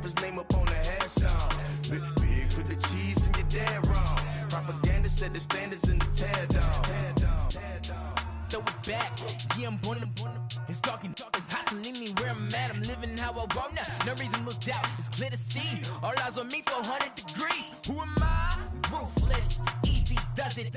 his name up on the headstone. Big for the cheese and you're dead wrong. Propaganda set the standards in the tear down. Throw it back, yeah, I'm born to. It's dark, it's hot, so leave me where I'm at. I'm living how I want now. No reason to doubt, it's clear to see. All eyes on me, 400 degrees. Who am I? Ruthless, easy, does it.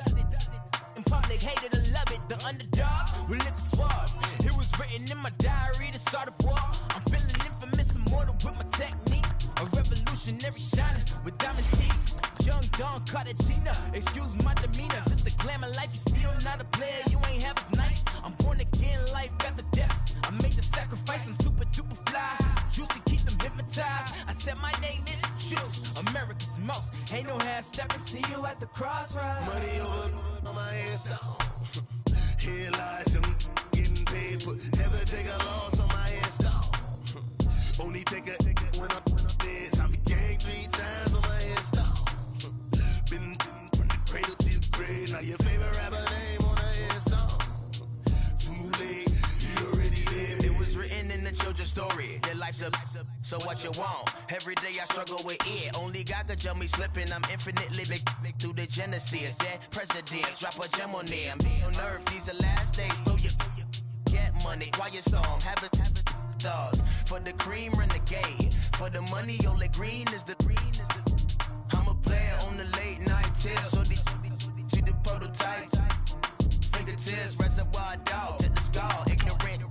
In public, hated or love it. The underdogs with liquor swabs. It was written in my diary to start a war. I'm feeling infamous, immortal with my technique. A revolutionary shining with diamond teeth. Young Don Cartagena, excuse my demeanor. This the glamour life, you still not a player, you ain't half as nice. I'm born again, life after death. I made the sacrifice, I'm super duper fly. Juicy, keep them hypnotized. I said my name is Juice, America's most. Ain't no half stepping, see you at the crossroads. Money over on my headstone. Here lies young, getting paid for. Never take a loss on my headstone. Only take a when I'm dead. I be gang 3 times on my headstone. Been from the cradle to the grave. Now your favorite rapper name on the headstone. Too late, you already lived. It was written in the children's story. Their life's up, so what you want? Every day I struggle with it. Only God could jump me slipping. I'm infinitely big through the genesis. Dead presidents, drop a gem on them. On earth, these the last days. Throw your get money, quiet storm, have it stars. For the cream, renegade. For the money, only green is the green is the. I'm a player on the late night tips. So these see the prototype. Fingertips, reservoir dog, check the skull. Ignorant.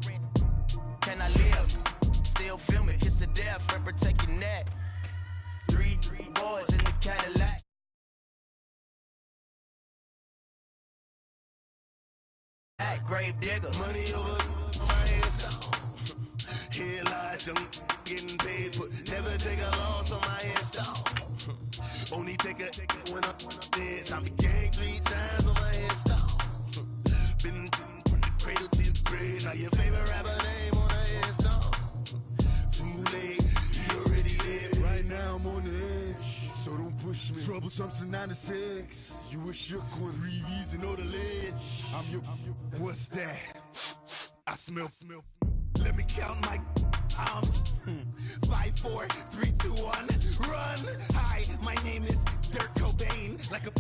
Can I live? Still film it. Kiss to death, friend, protect your neck. 3 boys in the Cadillac. Grave digger. Money over my headstone. Here lies young, getting paid for. Never take a loss on my headstone. Only take a when I'm dead. I be gang 3 times on my headstone. Been from the cradle to the grave. Now your favorite rapper name on the headstone. Too late, you already lived. Right now I'm on the edge, so don't push me. Troublesome to 9 to 6. You wish you could breathe and know the ledge. I'm your. What's that? I smell. Let me count my. 5, 4, 3, 2, 1, run. Hi, my name is Dirk Cobain. Like a.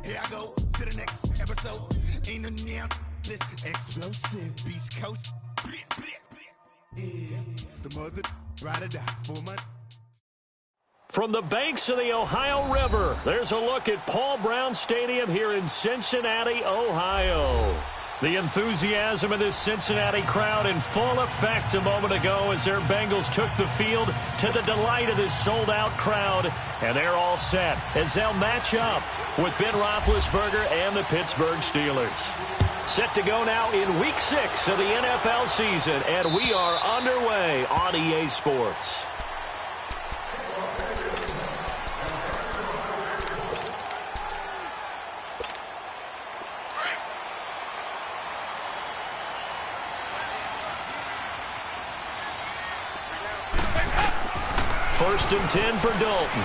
Here I go to the next episode. Ain't no damn this explosive Beast Coast. Yeah. The mother ride or die for my. From the banks of the Ohio River, there's a look at Paul Brown Stadium here in Cincinnati, Ohio. The enthusiasm of this Cincinnati crowd in full effect a moment ago as their Bengals took the field to the delight of this sold-out crowd. And they're all set as they'll match up with Ben Roethlisberger and the Pittsburgh Steelers. Set to go now in Week 6 of the NFL season, and we are underway on EA Sports. First and 10 for Dalton.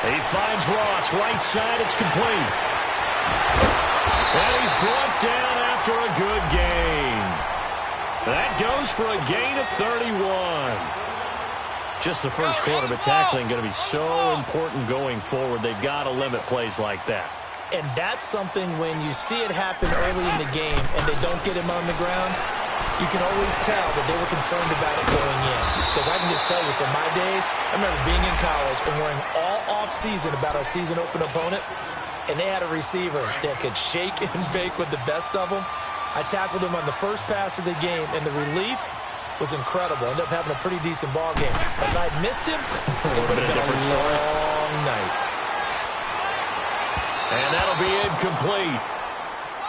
He finds Ross, right side, it's complete. And he's brought down after a good gain. That goes for a gain of 31. Just the first quarter, but tackling going to be so important going forward. They've got to limit plays like that. And that's something when you see it happen early in the game and they don't get him on the ground, you can always tell that they were concerned about it going in. Because I can just tell you from my days, I remember being in college and worrying all off-season about our season open opponent, and they had a receiver that could shake and bake with the best of them. I tackled him on the first pass of the game, and the relief was incredible. Ended up having a pretty decent ball game. If I'd missed him, it would have been a long night. And that'll be incomplete.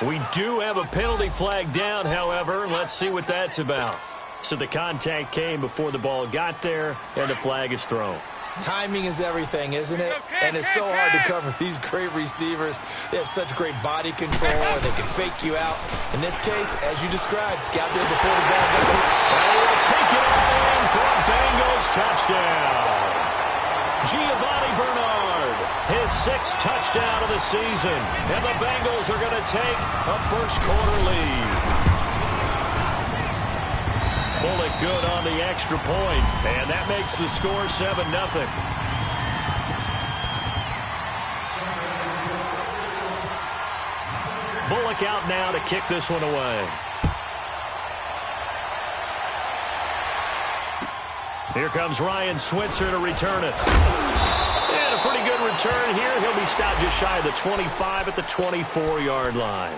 We do have a penalty flag down, however. Let's see what that's about. So the contact came before the ball got there, and the flag is thrown. Timing is everything, isn't it? And it's so hard to cover these great receivers. They have such great body control, and they can fake you out. In this case, as you described, got there before the ball got to you. And he'll take it all in for a Bengals touchdown. Giovanni Bernard, his 6th touchdown of the season. And the Bengals are going to take a first quarter lead. Bullock good on the extra point, and that makes the score 7-0. Bullock out now to kick this one away. Here comes Ryan Switzer to return it. And a pretty good return here. He'll be stopped just shy of the 25 at the 24-yard line.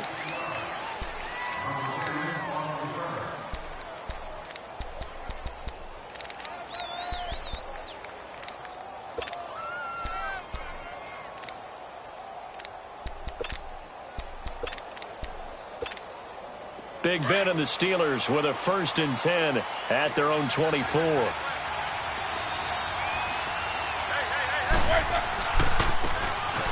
Big Ben and the Steelers with a 1st and 10 at their own 24.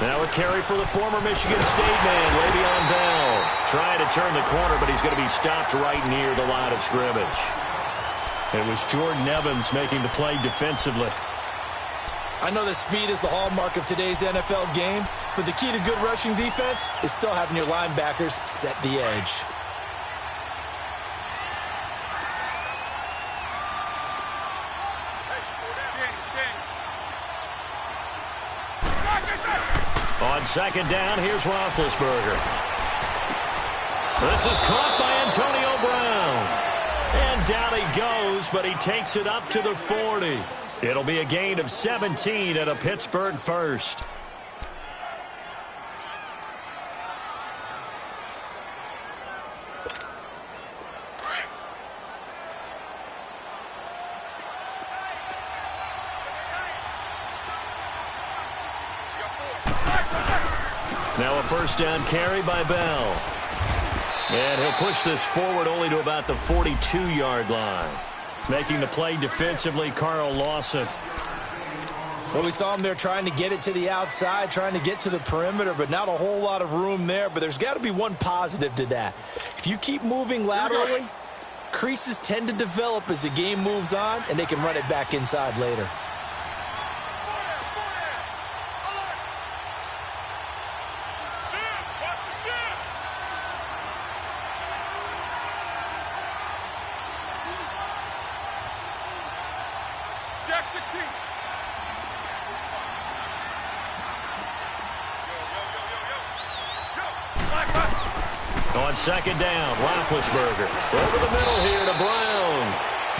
Now a carry for the former Michigan State man, Le'Veon Bell. Trying to turn the corner, but he's going to be stopped right near the line of scrimmage. It was Jordan Evans making the play defensively. I know that speed is the hallmark of today's NFL game, but the key to good rushing defense is still having your linebackers set the edge. On 2nd down, here's Roethlisberger. This is caught by Antonio Brown. And down he goes, but he takes it up to the 40. It'll be a gain of 17 at a Pittsburgh 1st. Now a 1st down carry by Bell. And he'll push this forward only to about the 42-yard line. Making the play defensively, Carl Lawson. Well, we saw him there trying to get it to the outside, trying to get to the perimeter, but not a whole lot of room there. But there's got to be one positive to that. If you keep moving laterally, creases tend to develop as the game moves on, and they can run it back inside later. On 2nd down, Roethlisberger over the middle here to Brown.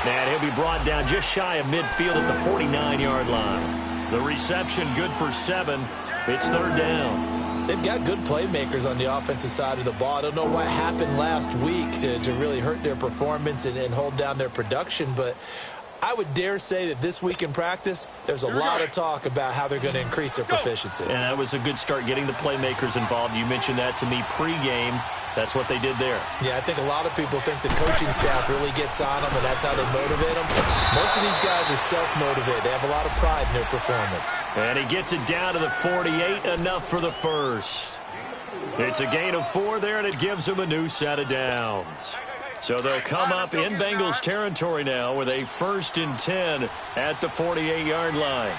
And he'll be brought down just shy of midfield at the 49-yard line. The reception good for 7. It's 3rd down. They've got good playmakers on the offensive side of the ball. I don't know what happened last week to really hurt their performance and hold down their production, but I would dare say that this week in practice, there's a lot of talk about how they're going to increase their proficiency. And that was a good start, getting the playmakers involved. You mentioned that to me pregame. That's what they did there. Yeah, I think a lot of people think the coaching staff really gets on them, and that's how they motivate them. Most of these guys are self-motivated. They have a lot of pride in their performance. And he gets it down to the 48, enough for the 1st. It's a gain of 4 there, and it gives them a new set of downs. So they'll come up in Bengals territory now with a 1st and 10 at the 48-yard line.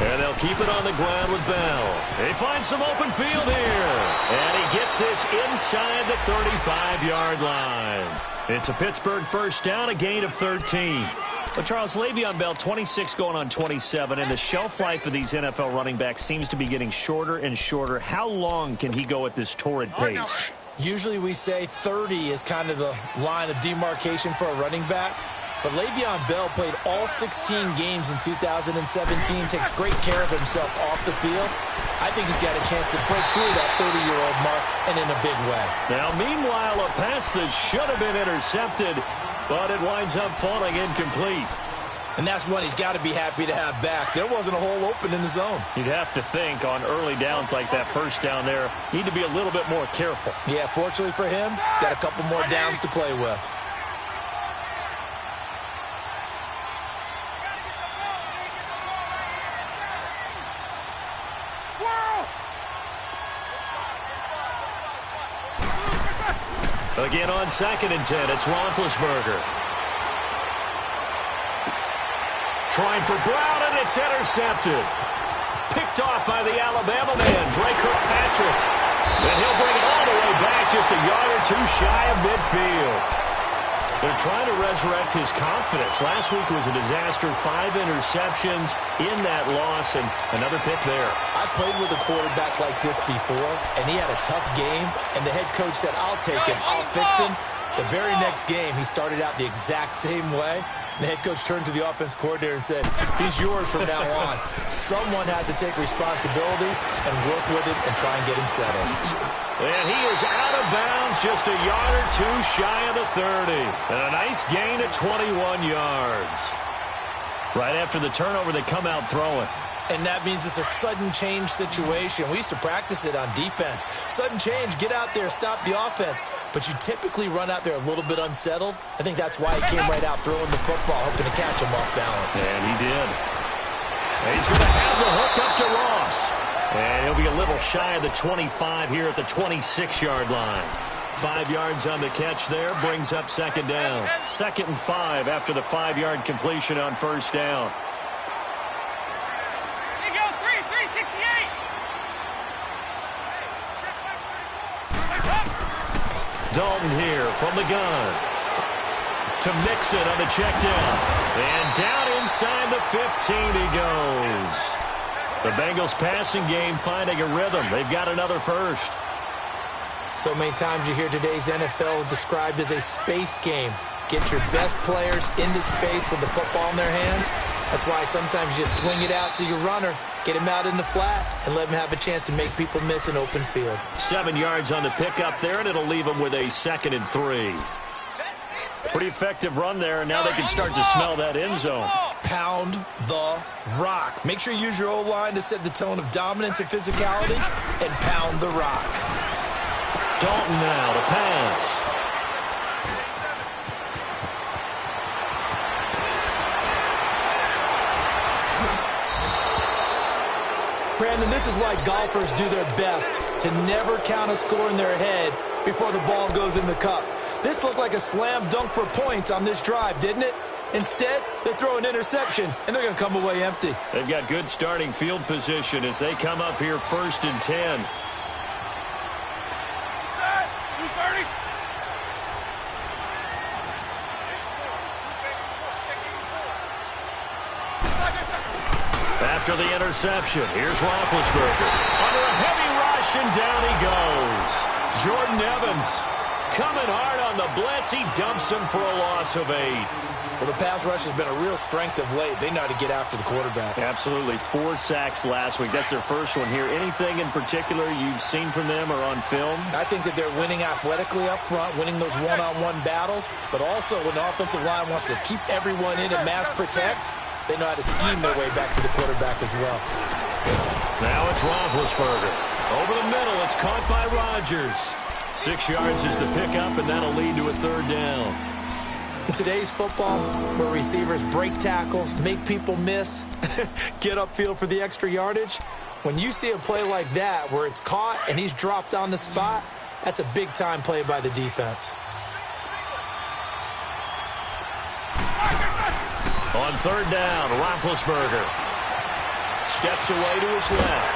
And they'll keep it on the ground with Bell. They find some open field here. And he gets this inside the 35-yard line. It's a Pittsburgh 1st down, a gain of 13. But Charles, Le'Veon Bell, 26 going on 27, and the shelf life of these NFL running backs seems to be getting shorter and shorter. How long can he go at this torrid pace? Usually we say 30 is kind of the line of demarcation for a running back. But Le'Veon Bell played all 16 games in 2017, takes great care of himself off the field. I think he's got a chance to break through that 30-year-old mark, and in a big way. Now, meanwhile, a pass that should have been intercepted, but it winds up falling incomplete. And that's one he's got to be happy to have back. There wasn't a hole open in the zone. You'd have to think on early downs like that 1st down there, need to be a little bit more careful. Yeah, fortunately for him, got a couple more downs to play with. Again on 2nd and 10, it's Roethlisberger. Trying for Brown, and it's intercepted. Picked off by the Alabama man, Dre Kirkpatrick. And he'll bring it all the way back, just a yard or two shy of midfield. They're trying to resurrect his confidence. Last week was a disaster, 5 interceptions in that loss, and another pick there. I played with a quarterback like this before, and he had a tough game, and the head coach said, I'll take him, I'll fix him. The very next game, he started out the exact same way. The head coach turned to the offense coordinator and said, he's yours from now on. Someone has to take responsibility and work with him and try and get him settled. And he is out of bounds, just a yard or two shy of the 30. And a nice gain of 21 yards. Right after the turnover, they come out throwing. And that means it's a sudden change situation. We used to practice it on defense. Sudden change, get out there, stop the offense. But you typically run out there a little bit unsettled. I think that's why he came right out throwing the football, hoping to catch him off balance. And he did. And he's going to have the hook up to Ross. And he'll be a little shy of the 25 here at the 26-yard line. 5 yards on the catch there, brings up second down. 2nd and 5 after the 5-yard completion on first down. Dalton here from the gun. To Mixon on the check down. And down inside the 15 he goes. The Bengals passing game finding a rhythm. They've got another first. So many times you hear today's NFL described as a space game. Get your best players into space with the football in their hands. That's why sometimes you just swing it out to your runner, get him out in the flat, and let him have a chance to make people miss an open field. 7 yards on the pickup there, and it'll leave him with a 2nd and 3. Pretty effective run there, and now they can start to smell that end zone. Pound the rock. Make sure you use your O-line to set the tone of dominance and physicality, and pound the rock. Dalton now to pass. Brandon, this is why golfers do their best to never count a score in their head before the ball goes in the cup. This looked like a slam dunk for points on this drive, didn't it? Instead, they throw an interception, and they're going to come away empty. They've got good starting field position as they come up here 1st and 10. After the interception, here's Roethlisberger. Under a heavy rush, and down he goes. Jordan Evans coming hard on the blitz. He dumps him for a loss of 8. Well, the pass rush has been a real strength of late. They know how to get after the quarterback. Absolutely. 4 sacks last week. That's their first one here. Anything in particular you've seen from them or on film? I think that they're winning athletically up front, winning those one-on-one battles, but also when the offensive line wants to keep everyone in and mass protect, they know how to scheme their way back to the quarterback as well. Now it's Roethlisberger. Over the middle, it's caught by Rodgers. 6 yards is the pickup, and that'll lead to a 3rd down. In today's football, where receivers break tackles, make people miss, get upfield for the extra yardage, when you see a play like that where it's caught and he's dropped on the spot, that's a big-time play by the defense. On 3rd down, Roethlisberger steps away to his left.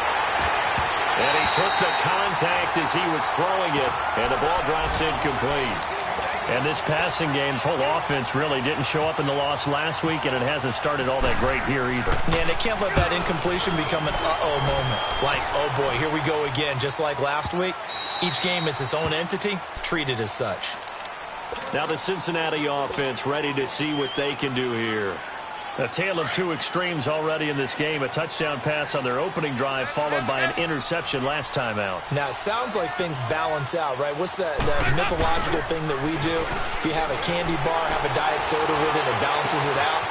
And he took the contact as he was throwing it, and the ball drops incomplete. And this passing game's whole offense really didn't show up in the loss last week, and it hasn't started all that great here either. Yeah, and they can't let that incompletion become an uh-oh moment. Like, oh boy, here we go again, just like last week. Each game is its own entity, treated as such. Now the Cincinnati offense ready to see what they can do here. A tale of 2 extremes already in this game. A touchdown pass on their opening drive followed by an interception last time out. Now, it sounds like things balance out, right? What's that mythological thing that we do? If you have a candy bar, have a diet soda with it, it balances it out.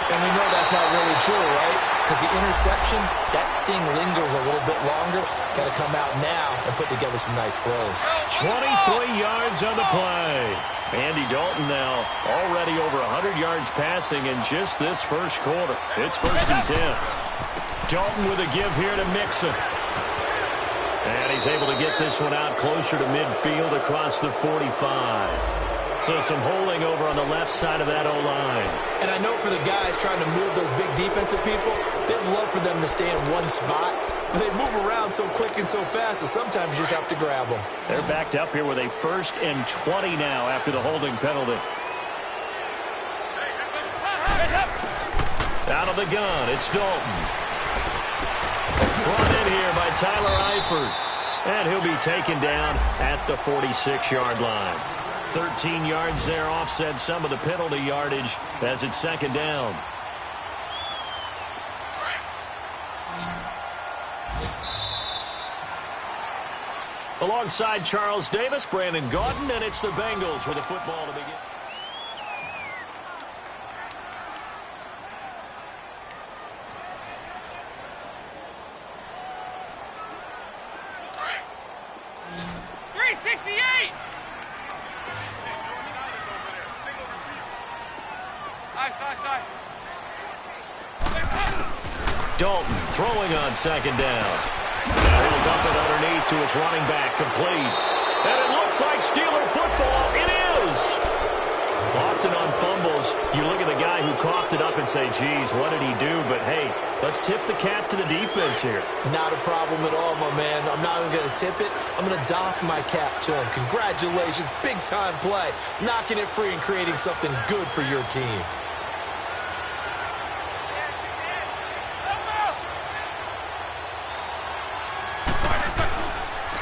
And we know that's not really true, right? Because the interception, that sting lingers a little bit longer. Got to come out now and put together some nice plays. 23 yards on the play. Andy Dalton now already over 100 yards passing in just this first quarter. It's 1st and 10. Dalton with a give here to Mixon. And he's able to get this one out closer to midfield across the 45. So some holding over on the left side of that O-line. And I know for the guys trying to move those big defensive people, they'd love for them to stay in one spot. but they move around so quick and so fast that sometimes you just have to grab them. They're backed up here with a 1st and 20 now after the holding penalty. Out of the gun, it's Dalton. Brought in here by Tyler Eifert. And he'll be taken down at the 46-yard line. 13 yards there offset some of the penalty yardage as it's 2nd down. Alongside Charles Davis, Brandon Gaudin, and it's the Bengals with the football to begin. Dalton throwing on 2nd down. He'll dump it underneath to his running back, complete. And it looks like Steeler football. It is! Often on fumbles, you look at the guy who coughed it up and say, geez, what did he do? But, hey, let's tip the cap to the defense here. Not a problem at all, my man. I'm not even going to tip it. I'm going to doff my cap to him. Congratulations. Big-time play. Knocking it free and creating something good for your team.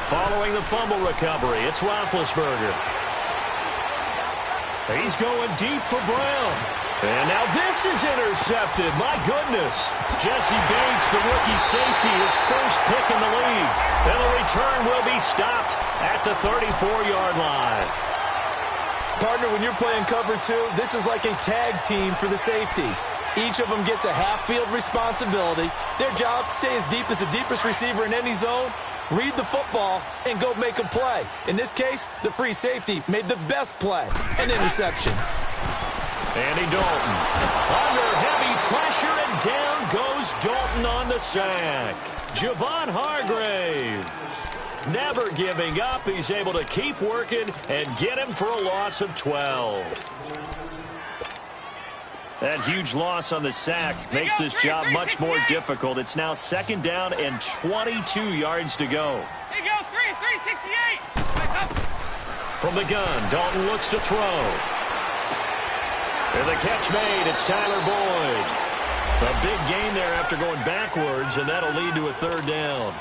Following the fumble recovery, it's Roethlisberger. He's going deep for Brown. And now this is intercepted. My goodness. Jesse Bates, the rookie safety, his first pick in the league. And the return will be stopped at the 34-yard line. Partner, when you're playing cover 2, this is like a tag team for the safeties. Each of them gets a half-field responsibility. Their job, stay as deep as the deepest receiver in any zone, read the football, and go make a play. In this case, the free safety made the best play, an interception. Andy Dalton under heavy pressure, and down goes Dalton on the sack. Javon Hargrave never giving up. He's able to keep working and get him for a loss of 12. That huge loss on the sack makes this job much more difficult. It's now 2nd down and 22 yards to go. Here you go, 368. From the gun, Dalton looks to throw. And the catch made, it's Tyler Boyd. A big gain there after going backwards, and that'll lead to a 3rd down.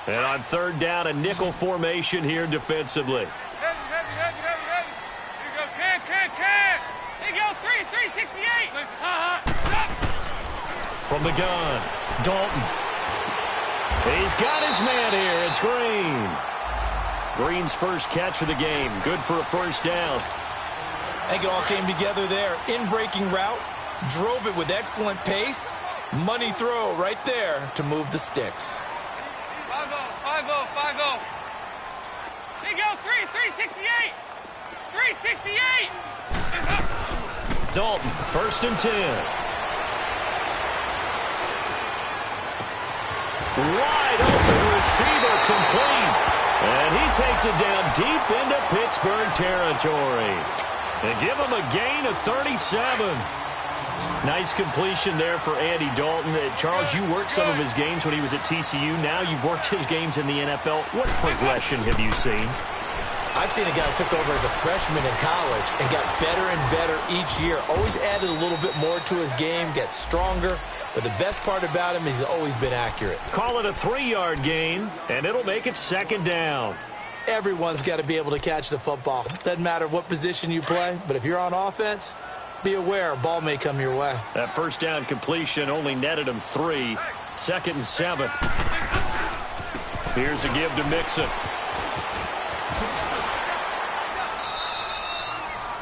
And on 3rd down, a nickel formation here defensively. From the gun, Dalton. He's got his man here. It's Green. Green's first catch of the game. Good for a 1st down. I think it all came together there. In-breaking route, drove it with excellent pace. Money throw right there to move the sticks. 5-0, 5-0, 5-0. Here you go, 368. 368. Dalton, 1st and 10. Wide open receiver, complete. And he takes it down deep into Pittsburgh territory. And give him a gain of 37. Nice completion there for Andy Dalton. Charles, you worked some of his games when he was at TCU. Now you've worked his games in the NFL. What progression have you seen? I've seen a guy who took over as a freshman in college and got better and better each year. Always added a little bit more to his game, gets stronger. But the best part about him is he's always been accurate. Call it a 3-yard gain, and it'll make it 2nd down. Everyone's got to be able to catch the football. Doesn't matter what position you play, but if you're on offense, be aware a ball may come your way. That 1st down completion only netted him 3. 2nd and 7. Here's a give to Mixon.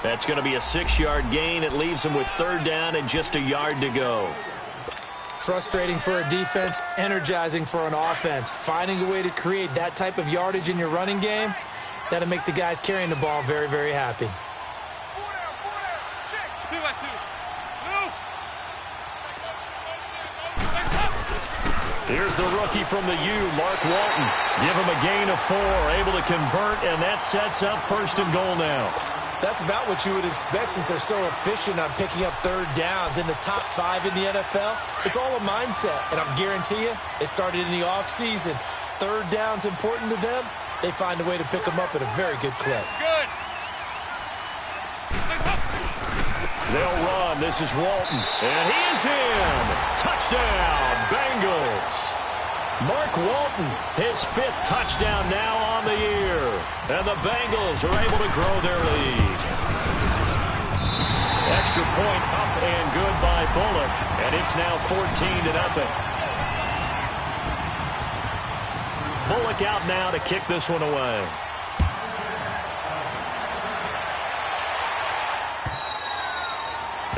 That's going to be a 6-yard gain. It leaves him with 3rd down and just a yard to go. Frustrating for a defense, energizing for an offense. Finding a way to create that type of yardage in your running game, that'll make the guys carrying the ball very, very happy. 2-by-2. Here's the rookie from the U, Mark Walton. Give him a gain of 4, able to convert, and that sets up 1st and goal now. That's about what you would expect since they're so efficient on picking up third downs in the top 5 in the NFL. It's all a mindset, and I'm guarantee you, it started in the offseason. Third down's important to them. They find a way to pick them up at a very good clip. Good. They'll run. This is Walton. And he is in. Touchdown, Bengals. Mark Walton, his 5th touchdown now on the year. And the Bengals are able to grow their lead. Extra point up and good by Bullock. And it's now 14-0. Bullock out now to kick this one away.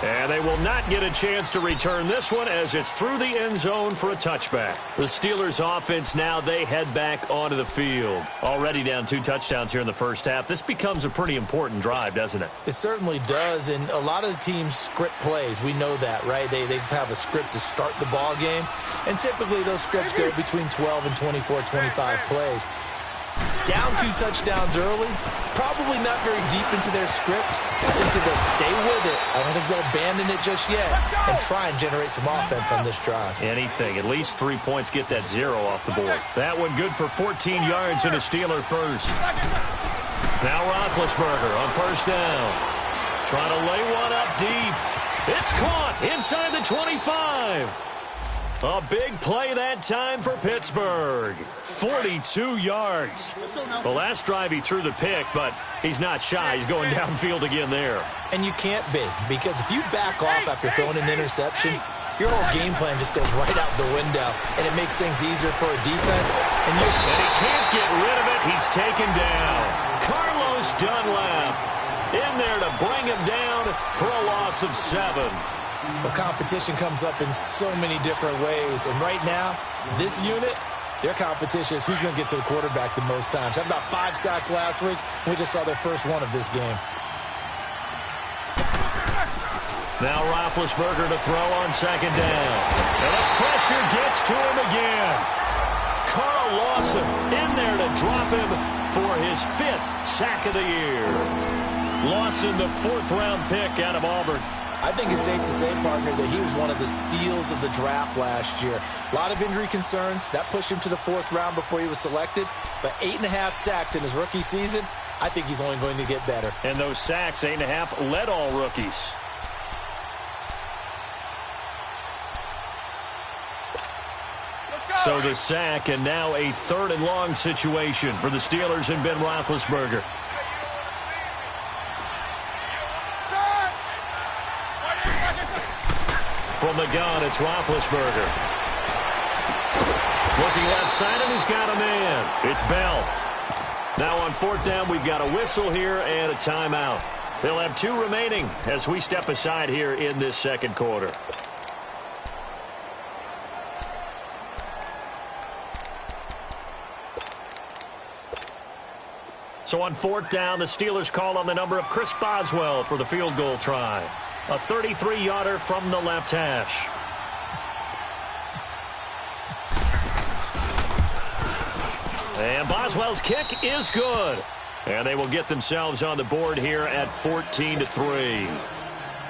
And they will not get a chance to return this one as it's through the end zone for a touchback. The Steelers offense now, they head back onto the field. Already down 2 touchdowns here in the first half. This becomes a pretty important drive, doesn't it? It certainly does, and a lot of the teams script plays. We know that, right? They have a script to start the ball game, and typically those scripts go between 12 and 24, 25 plays. Down 2 touchdowns early, probably not very deep into their script. I think that they'll stay with it. I don't think they'll abandon it just yet and try and generate some offense on this drive. Anything. At least 3 points, get that 0 off the board. That one good for 14 yards and a Steeler first. Now Roethlisberger on first down. Trying to lay one up deep. It's caught inside the 25. A big play that time for Pittsburgh. 42 yards. The last drive he threw the pick, but he's not shy. He's going downfield again there. And you can't be, because if you back off after throwing an interception, your whole game plan just goes right out the window, and it makes things easier for a defense. And he can't get rid of it. He's taken down. Carlos Dunlap in there to bring him down for a loss of 7. Well, competition comes up in so many different ways. And right now, this unit, their competition is who's going to get to the quarterback the most times. Had about 5 sacks last week. We just saw their first one of this game. Now Roethlisberger to throw on second down. And the pressure gets to him again. Carl Lawson in there to drop him for his 5th sack of the year. Lawson, the 4th-round pick out of Auburn. I think it's safe to say, partner, that he was one of the steals of the draft last year. A lot of injury concerns. That pushed him to the 4th round before he was selected. But 8.5 sacks in his rookie season, I think he's only going to get better. And those sacks, 8.5, led all rookies. So the sack, and now a 3rd and long situation for the Steelers and Ben Roethlisberger. From the gun, it's Roethlisberger. Looking left side, and he's got a man. It's Bell. Now on 4th down, we've got a whistle here and a timeout. They'll have 2 remaining as we step aside here in this second quarter. So on 4th down, the Steelers call on the number of Chris Boswell for the field goal try. A 33-yarder from the left hash. And Boswell's kick is good. And they will get themselves on the board here at 14-3.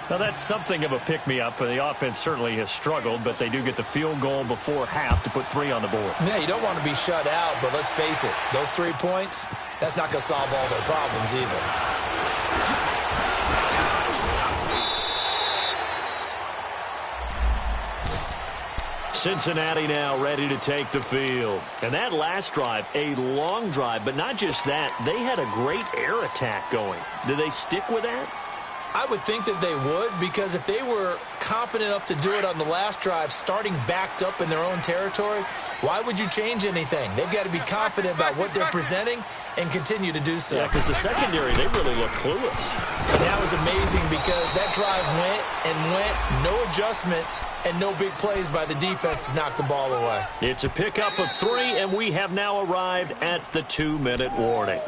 Now, that's something of a pick-me-up. The offense certainly has struggled, but they do get the field goal before half to put 3 on the board. Yeah, you don't want to be shut out, but let's face it. Those 3 points, that's not going to solve all their problems either. Cincinnati now ready to take the field. And that last drive, a long drive, but not just that. They had a great air attack going. Do they stick with that? I would think that they would, because if they were competent enough to do it on the last drive, starting backed up in their own territory, why would you change anything? They've got to be confident about what they're presenting and continue to do so. Yeah, because the secondary, they really look clueless. And that was amazing because that drive went and went, no adjustments, and no big plays by the defense to knock the ball away. It's a pickup of 3, and we have now arrived at the 2-minute warning.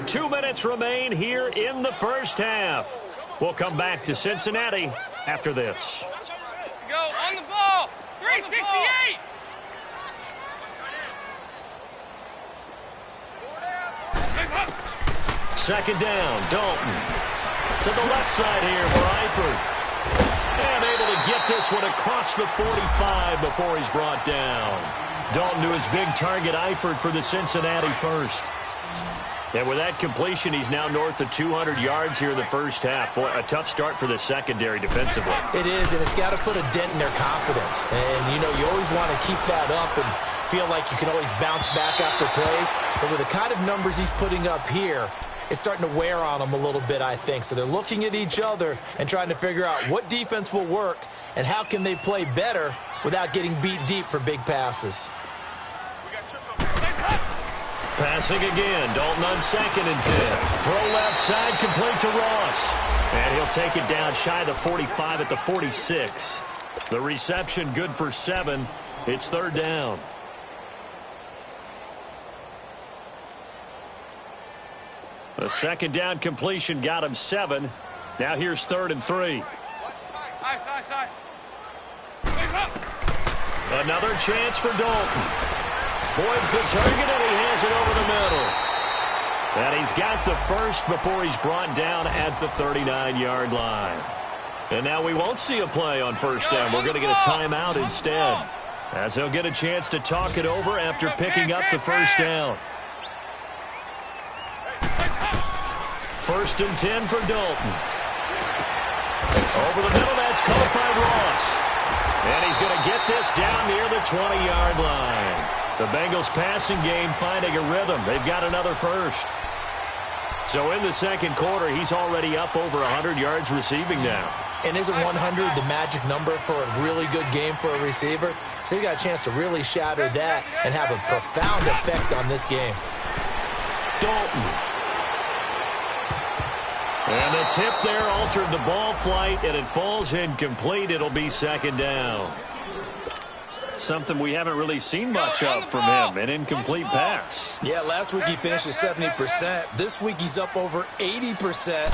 2 minutes remain here in the first half. We'll come back to Cincinnati after this. Go on the ball. 368. Second down, Dalton. To the left side here for Eifert. And able to get this one across the 45 before he's brought down. Dalton to his big target, Eifert, for the Cincinnati first. And with that completion, he's now north of 200 yards here in the first half. Boy, a tough start for the secondary defensively. It is, and it's got to put a dent in their confidence. And, you know, you always want to keep that up and feel like you can always bounce back after plays. But with the kind of numbers he's putting up here, it's starting to wear on them a little bit, I think. So they're looking at each other and trying to figure out what defense will work and how can they play better without getting beat deep for big passes. Passing again, Dalton on 2nd and 10. Throw left side, complete to Ross. And he'll take it down shy of the 45 at the 46. The reception good for 7. It's 3rd down. The 2nd down completion got him 7. Now here's 3rd and 3. Another chance for Dalton. Voids the target, and he has it over the middle. And he's got the first before he's brought down at the 39-yard line. And now we won't see a play on 1st down. We're going to get a timeout instead, as he'll get a chance to talk it over after picking up the 1st down. 1st and 10 for Dalton. Over the middle, that's caught by Ross. And he's going to get this down near the 20-yard line. The Bengals passing game finding a rhythm. They've got another first. So in the 2nd quarter, he's already up over 100 yards receiving now. And isn't 100 the magic number for a really good game for a receiver? So he got a chance to really shatter that and have a profound effect on this game. Dalton. And the tip there altered the ball flight, and it falls incomplete. It'll be 2nd down. Something we haven't really seen much of from him, an incomplete pass. Yeah, last week he finished at 70%. This week he's up over 80%.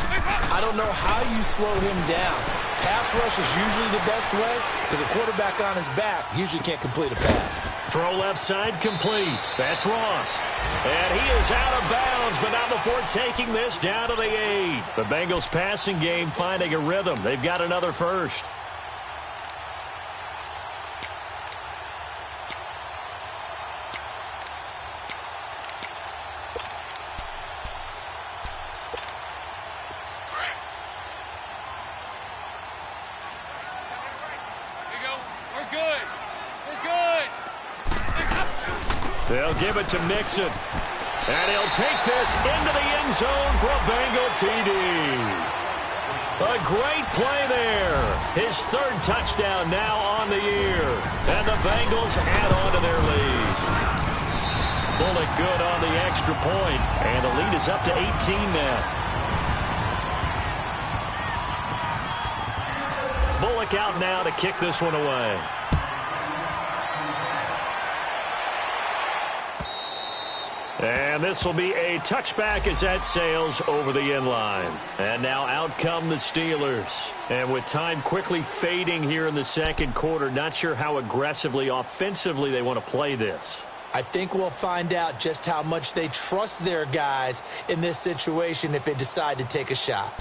I don't know how you slow him down. Pass rush is usually the best way because a quarterback on his back usually can't complete a pass. Throw left side complete. That's Ross. And he is out of bounds, but not before taking this down to the 8. The Bengals passing game finding a rhythm. They've got another first. They'll give it to Mixon. And he'll take this into the end zone for a Bengal TD. A great play there. His 3rd touchdown now on the year. And the Bengals add on to their lead. Bullock good on the extra point. And the lead is up to 18 now. Bullock out now to kick this one away. And this will be a touchback as that sails over the end line. And now out come the Steelers. And with time quickly fading here in the 2nd quarter, not sure how aggressively, offensively they want to play this. I think we'll find out just how much they trust their guys in this situation if they decide to take a shot.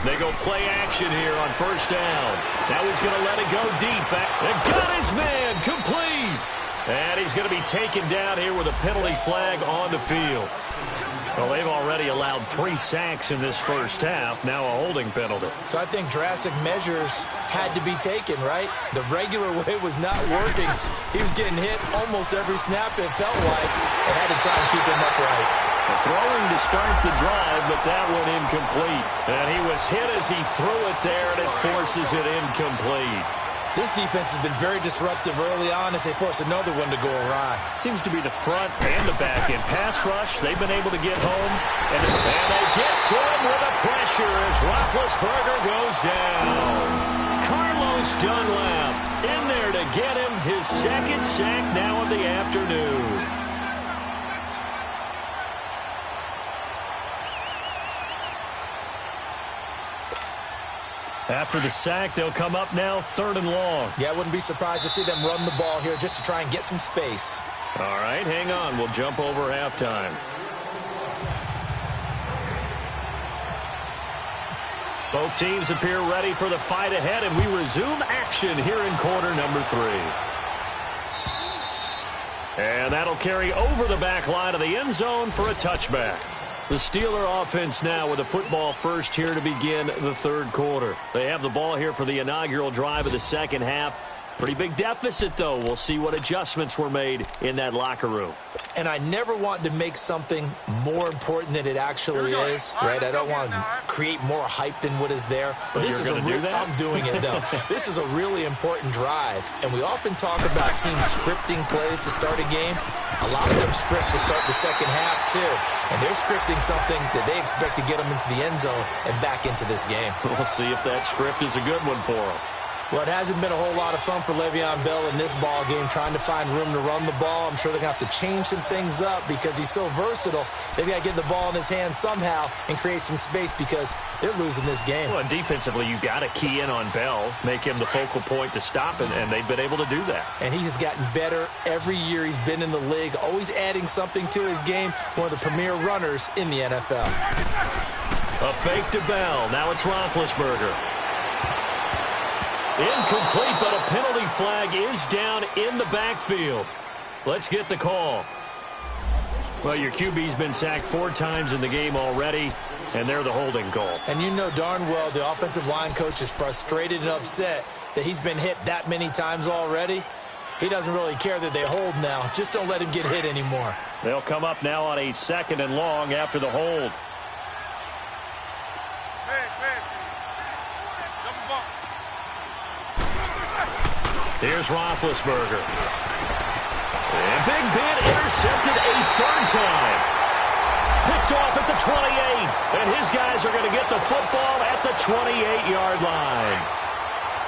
They go play action here on 1st down. Now he's going to let it go deep. And got his man complete. And he's going to be taken down here with a penalty flag on the field. Well, they've already allowed 3 sacks in this first half. Now a holding penalty. So I think drastic measures had to be taken, right? The regular way was not working. He was getting hit almost every snap, it felt like. They had to try and keep him upright. Throwing to start the drive, but that one incomplete. And he was hit as he threw it there, and it forces it incomplete. This defense has been very disruptive early on as they force another one to go awry. Seems to be the front and the back end. Pass rush, they've been able to get home. And they get to him with the pressure as Roethlisberger goes down. Carlos Dunlap in there to get him his 2nd sack now of the afternoon. After the sack, they'll come up now 3rd and long. Yeah, I wouldn't be surprised to see them run the ball here just to try and get some space. All right, hang on. We'll jump over halftime. Both teams appear ready for the fight ahead, and we resume action here in quarter number 3. And that'll carry over the back line of the end zone for a touchback. The Steeler offense now with a football first here to begin the 3rd quarter. They have the ball here for the inaugural drive of the 2nd half. Pretty big deficit, though. We'll see what adjustments were made in that locker room. And I never want to make something more important than it actually is, right? I don't want to create more hype than what is there. But this is I'm doing it, though. This is a really important drive. And we often talk about teams scripting plays to start a game. A lot of them script to start the 2nd half, too. And they're scripting something that they expect to get them into the end zone and back into this game. We'll see if that script is a good one for them. Well, it hasn't been a whole lot of fun for Le'Veon Bell in this ball game trying to find room to run the ball. I'm sure they're going to have to change some things up because he's so versatile. They've got to get the ball in his hands somehow and create some space because they're losing this game. Well, and defensively, you got to key in on Bell, make him the focal point to stop it, and they've been able to do that. And he has gotten better every year he's been in the league, always adding something to his game, one of the premier runners in the NFL. A fake to Bell. Now it's Roethlisberger. Incomplete, but a penalty flag is down in the backfield. Let's get the call. Well, your QB's been sacked 4 times in the game already, and they're the holding call. And you know darn well the offensive line coach is frustrated and upset that he's been hit that many times already. He doesn't really care that they hold now. Just don't let him get hit anymore. They'll come up now on a 2nd and long after the hold. Here's Roethlisberger. And Big Ben intercepted a 3rd time. Picked off at the 28. And his guys are going to get the football at the 28-yard line.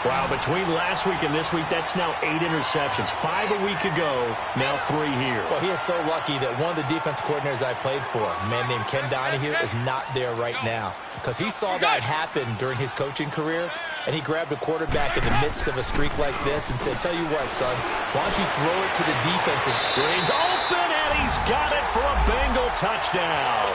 Wow, between last week and this week, that's now 8 interceptions. 5 a week ago, now 3 here. Well, he is so lucky that one of the defense coordinators I played for, a man named Ken Donahue, is not there right now. Because he saw that happen during his coaching career, and he grabbed a quarterback in the midst of a streak like this and said, tell you what, son, why don't you throw it to the defensive. Green's open, and he's got it for a Bengal touchdown.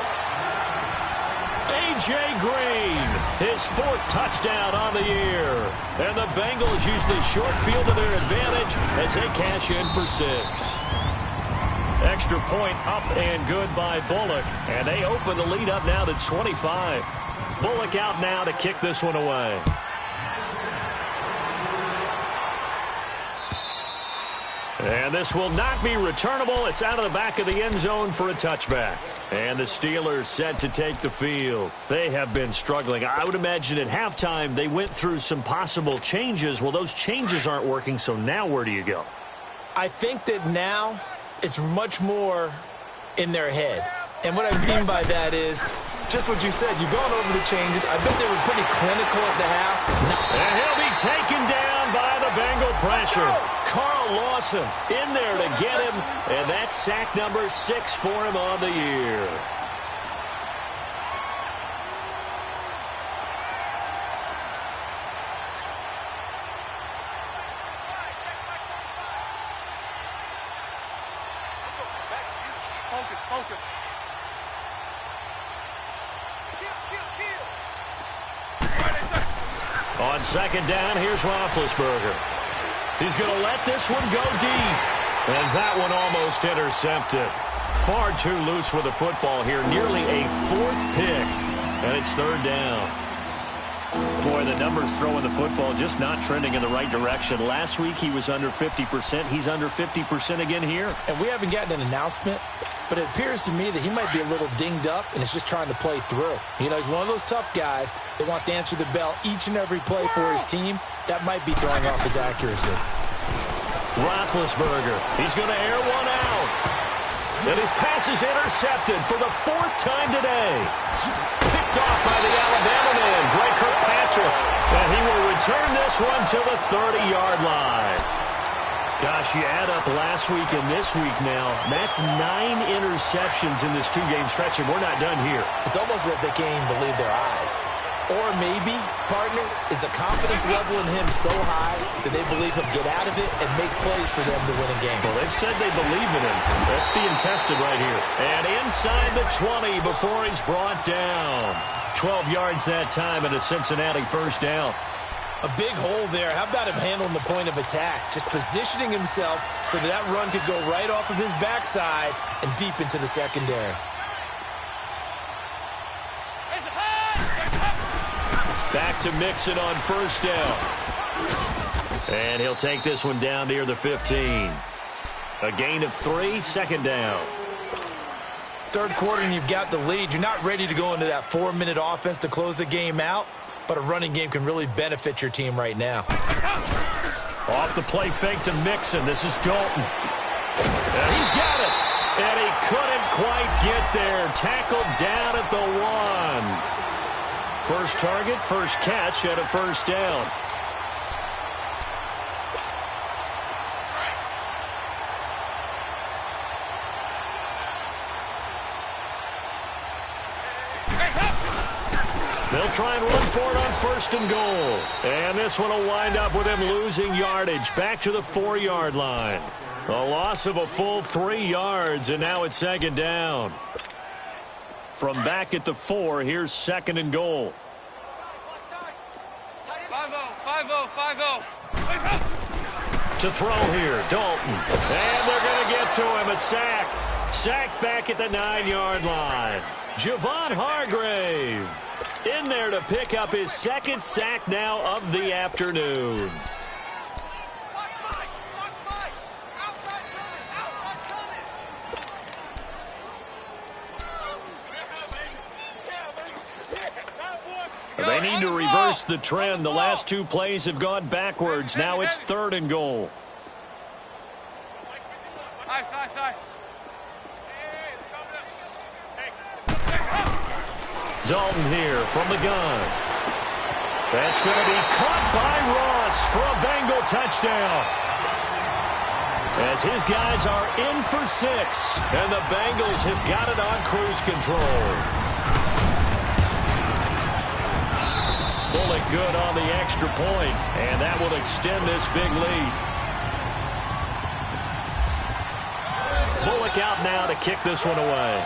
A.J. Green, his 4th touchdown on the year. And the Bengals use the short field to their advantage as they cash in for 6. Extra point up and good by Bullock. And they open the lead up now to 25. Bullock out now to kick this one away. And this will not be returnable. It's out of the back of the end zone for a touchback. And the Steelers set to take the field. They have been struggling. I would imagine at halftime they went through some possible changes. Well, those changes aren't working, so now where do you go? I think that now it's much more in their head. And what I mean by that is just what you said. You've gone over the changes. I bet they were pretty clinical at the half. And he'll be taken down by the Bengal pressure. Carl Lawson in there to get him, and that's sack number 6 for him on the year. Focus. On 2nd down, here's Roethlisberger. He's going to let this one go deep. And that one almost intercepted. Far too loose with the football here. Nearly a 4th pick. And it's 3rd down. Boy, the numbers throwing the football just not trending in the right direction. Last week he was under 50%. He's under 50% again here. And we haven't gotten an announcement, but it appears to me that he might be a little dinged up and is just trying to play through. You know, he's one of those tough guys that wants to answer the bell each and every play for his team. That might be throwing off his accuracy. Roethlisberger, he's going to air one out. And his pass is intercepted for the 4th time today. Picked off by the Alabama man, Dre Kirkpatrick. And he will return this one to the 30-yard line. Gosh, you add up last week and this week now, that's 9 interceptions in this 2-game stretch, and we're not done here. It's almost as if they can't even believe their eyes. Or maybe, partner, is the confidence level in him so high that they believe he'll get out of it and make plays for them to win a game. Well, they've said they believe in him. That's being tested right here. And inside the 20 before he's brought down. 12 yards that time and a Cincinnati first down. A big hole there. How about him handling the point of attack? Just positioning himself so that run could go right off of his backside and deep into the secondary. Back to Mixon on first down. And he'll take this one down near the 15. A gain of 3, second down. Third quarter and you've got the lead. You're not ready to go into that 4-minute offense to close the game out, but a running game can really benefit your team right now. Off the play fake to Mixon. This is Dalton. And he's got it. And he couldn't quite get there. Tackled down at the 1. First target, first catch at a first down. They'll try and run for it on first and goal. And this one will wind up with him losing yardage back to the 4-yard line. A loss of a full 3 yards, and now it's second down. From back at the 4, here's second and goal. 5-0, 5-0. To throw here, Dalton. And they're going to get to him, a sack. Sacked back at the 9-yard line. Javon Hargrave in there to pick up his second sack now of the afternoon. They need to reverse the trend. The last 2 plays have gone backwards. Now it's third and goal. Dalton here from the gun. That's going to be caught by Ross for a Bengal touchdown. As his guys are in for 6, and the Bengals have got it on cruise control. Bullock good on the extra point, and that will extend this big lead. Bullock out now to kick this one away.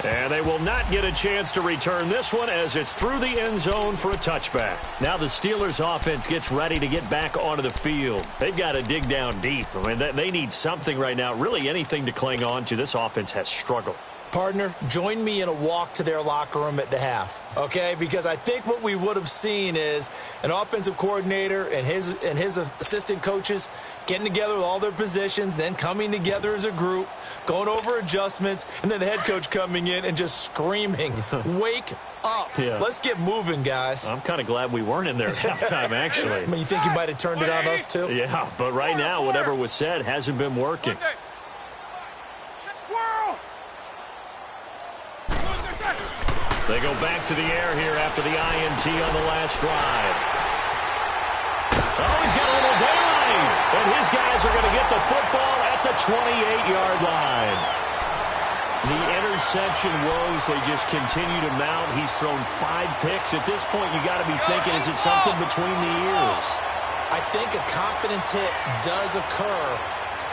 And they will not get a chance to return this one as it's through the end zone for a touchback. Now the Steelers offense gets ready to get back onto the field. They've got to dig down deep. I mean, they need something right now, really anything to cling on to. This offense has struggled. Partner, join me in a walk to their locker room at the half, okay? Because I think what we would have seen is an offensive coordinator and his assistant coaches getting together with all their positions, then coming together as a group, going over adjustments, and then the head coach coming in and just screaming, wake up. Yeah. Let's get moving, guys. I'm kind of glad we weren't in there at halftime, actually. I mean, you think you might have turned it on us, too? Yeah, but right now, whatever was said hasn't been working. They go back to the air here after the INT on the last drive. Oh, he's got a little daylight. And his guys are going to get the football at the 28-yard line. The interception woes, they just continue to mount. He's thrown 5 picks. At this point, you got to be thinking, is it something between the ears? I think a confidence hit does occur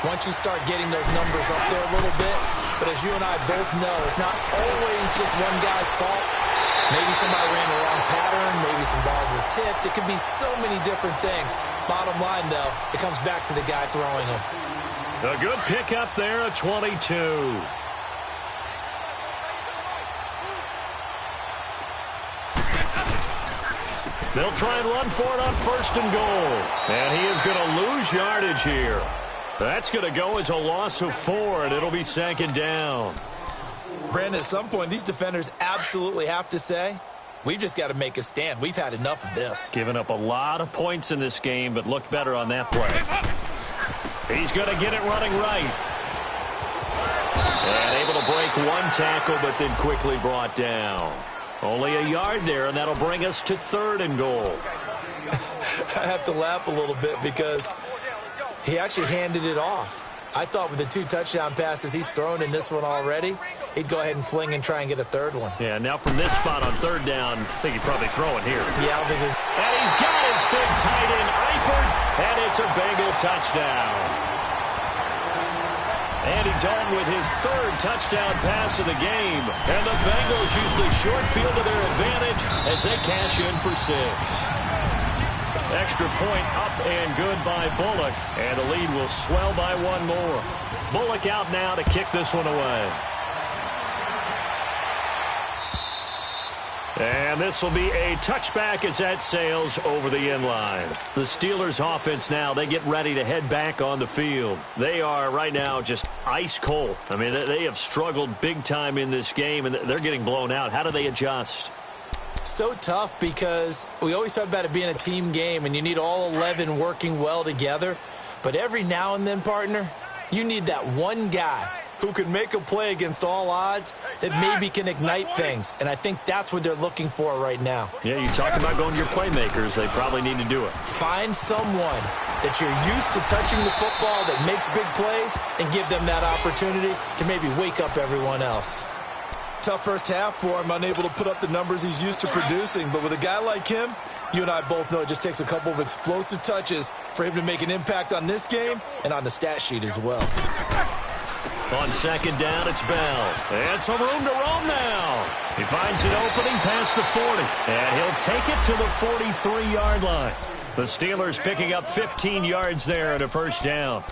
once you start getting those numbers up there a little bit. But as you and I both know, it's not always just one guy's fault. Maybe somebody ran the wrong pattern. Maybe some balls were tipped. It could be so many different things. Bottom line, though, it comes back to the guy throwing them. A good pickup there, a 22. They'll try and run for it on first and goal. And he is going to lose yardage here. That's going to go as a loss of 4, and it'll be second down. Brandon, at some point, these defenders absolutely have to say, we've just got to make a stand. We've had enough of this. Giving up a lot of points in this game, but looked better on that play. He's going to get it running right. And able to break 1 tackle, but then quickly brought down. Only a yard there, and that'll bring us to third and goal. I have to laugh a little bit because he actually handed it off. I thought with the 2 touchdown passes he's thrown in this one already, he'd go ahead and fling and try and get a third one. Yeah, now from this spot on third down, I think he'd probably throw it here. Yeah, I don't think and he's got his big tight end, Eifert, and it's a Bengal touchdown. Andy Dalton with his 3rd touchdown pass of the game. And the Bengals use the short field to their advantage as they cash in for 6. Extra point up and good by Bullock. And the lead will swell by 1 more. Bullock out now to kick this one away. And this will be a touchback as that sails over the end line. The Steelers offense now, they get ready to head back on the field. They are right now just ice cold. I mean, they have struggled big time in this game, and they're getting blown out. How do they adjust? So tough because we always talk about it being a team game, and you need all 11 working well together. But every now and then, partner, you need that one guy who can make a play against all odds that maybe can ignite things. And I think that's what they're looking for right now. Yeah, you talk about going to your playmakers. They probably need to do it. Find someone that you're used to touching the football that makes big plays and give them that opportunity to maybe wake up everyone else. Tough first half for him, unable to put up the numbers he's used to producing. But with a guy like him, you and I both know it just takes a couple of explosive touches for him to make an impact on this game and on the stat sheet as well. On second down, it's Bell. And some room to roam now. He finds an opening past the 40. And he'll take it to the 43-yard line. The Steelers picking up 15 yards there at a first down.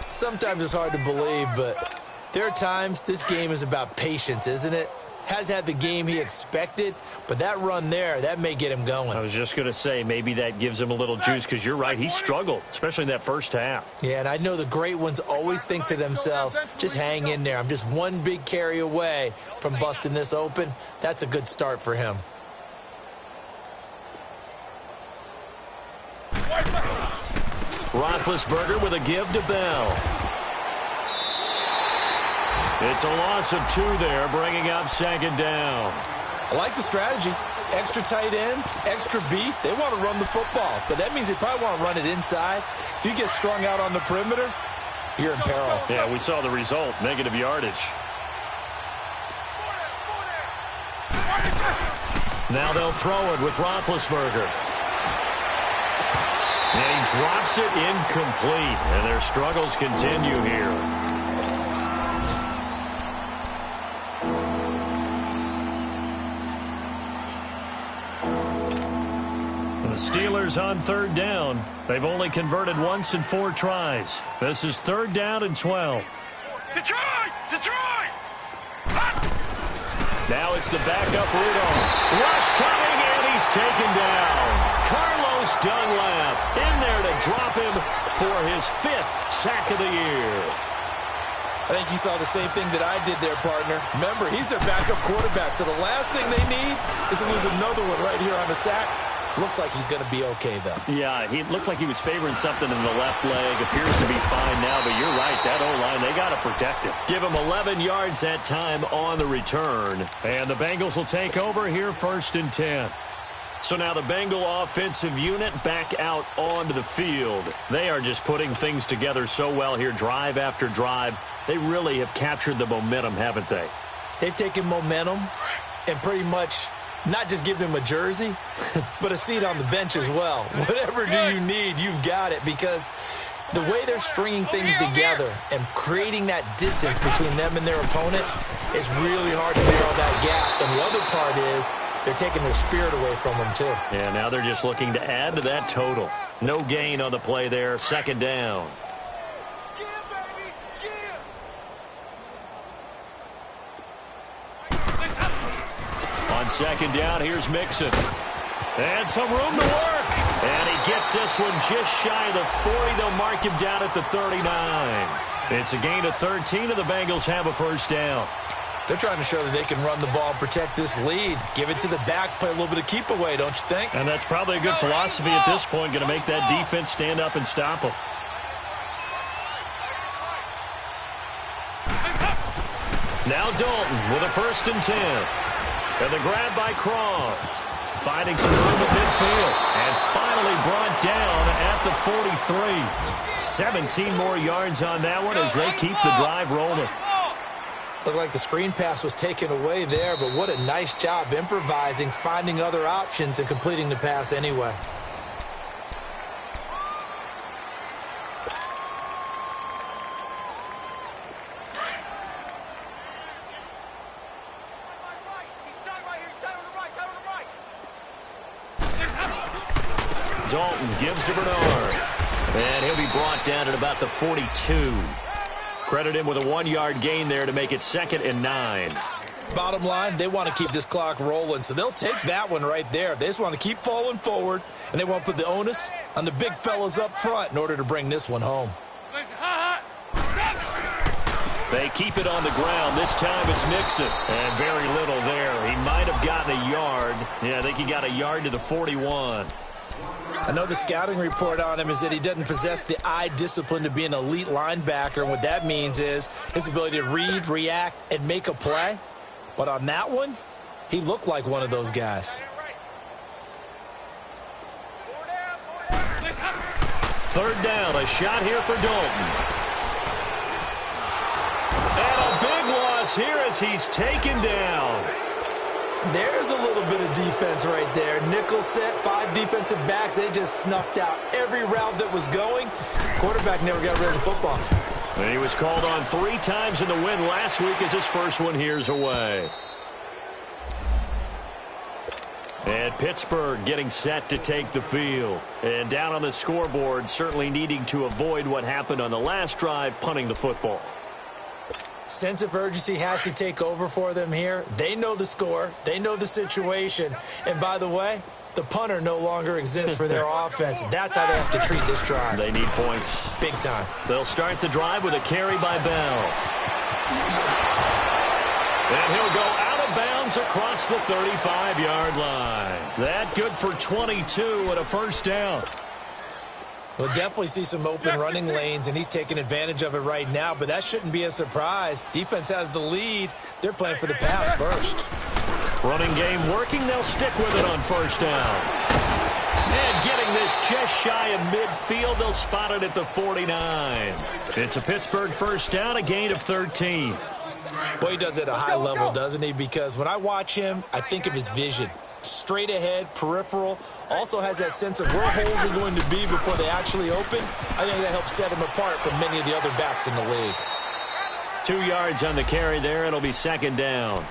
Sometimes it's hard to believe, but there are times this game is about patience, isn't it? Has had the game he expected, but that run there, that may get him going. I was just going to say, maybe that gives him a little juice, because you're right, he struggled, especially in that first half. Yeah, and I know the great ones always think to themselves, just hang in there. I'm just one big carry away from busting this open. That's a good start for him. Roethlisberger with a give to Bell. It's a loss of 2 there, bringing up second down. I like the strategy. Extra tight ends, extra beef. They want to run the football, but that means they probably want to run it inside. If you get strung out on the perimeter, you're in peril. Yeah, we saw the result, negative yardage. Now they'll throw it with Roethlisberger. And he drops it incomplete, and their struggles continue here. The Steelers on third down. They've only converted once in 4 tries. This is third down and 12. Detroit! Detroit! Now it's the backup Rudolph. Rush coming, and he's taken down. Carlos Dunlap in there to drop him for his 5th sack of the year. I think you saw the same thing that I did there, partner. Remember, he's their backup quarterback, so the last thing they need is to lose another one right here on the sack. Looks like he's going to be okay, though. Yeah, he looked like he was favoring something in the left leg. Appears to be fine now, but you're right. That O-line, they got to protect him. Give him 11 yards that time on the return. And the Bengals will take over here first and 10. So now the Bengal offensive unit back out onto the field. They are just putting things together so well here, drive after drive. They really have captured the momentum, haven't they? They've taken momentum and pretty much not just give him a jersey, but a seat on the bench as well. Whatever do you need, you've got it, because the way they're stringing things together and creating that distance between them and their opponent, it's really hard to narrow that gap. And the other part is they're taking their spirit away from them, too. Yeah, now they're just looking to add to that total. No gain on the play there, second down. On second down, here's Mixon. And some room to work. And he gets this one just shy of the 40. They'll mark him down at the 39. It's a gain of 13, and the Bengals have a first down. They're trying to show that they can run the ball and protect this lead. Give it to the backs, play a little bit of keep away, don't you think? And that's probably a good philosophy at this point, going to make that defense stand up and stop them. Now Dalton with a first and 10. And the grab by Croft. Finding some room at midfield. And finally brought down at the 43. 17 more yards on that one as they keep the drive rolling. Looked like the screen pass was taken away there, but what a nice job improvising, finding other options, and completing the pass anyway. Dalton gives to Bernard. And he'll be brought down at about the 42. Credit him with a 1-yard gain there to make it 2nd and 9. Bottom line, they want to keep this clock rolling, so they'll take that one right there. They just want to keep falling forward, and they want to put the onus on the big fellas up front in order to bring this one home. They keep it on the ground. This time it's Mixon. And very little there. He might have gotten a yard. Yeah, I think he got a yard to the 41. I know the scouting report on him is that he doesn't possess the eye discipline to be an elite linebacker, and what that means is his ability to read, react, and make a play. But on that one, he looked like one of those guys. 3rd down, a shot here for Dalton. And a big loss here as he's taken down. There's a little bit of defense right there. Nickel set, 5 defensive backs. They just snuffed out every route that was going. Quarterback never got rid of the football. And he was called on 3 times in the win last week as his first one here's away. And Pittsburgh getting set to take the field. And down on the scoreboard, certainly needing to avoid what happened on the last drive, punting the football. Sense of urgency has to take over for them here. They know the score. They know the situation. And by the way, the punter no longer exists for their offense. That's how they have to treat this drive. They need points. Big time. They'll start the drive with a carry by Bell. And he'll go out of bounds across the 35-yard line. That good for 22 and a 1st down. We'll definitely see some open running lanes, and he's taking advantage of it right now, but that shouldn't be a surprise. Defense has the lead. They're playing for the pass first. Running game working. They'll stick with it on 1st down. And getting this just shy of midfield, they'll spot it at the 49. It's a Pittsburgh 1st down, a gain of 13. Boy, he does it at a high level, doesn't he? Because when I watch him, I think of his vision. Straight ahead, peripheral, also has that sense of where holes are going to be before they actually open. I think that helps set him apart from many of the other backs in the league. 2 yards on the carry there. It'll be 2nd down.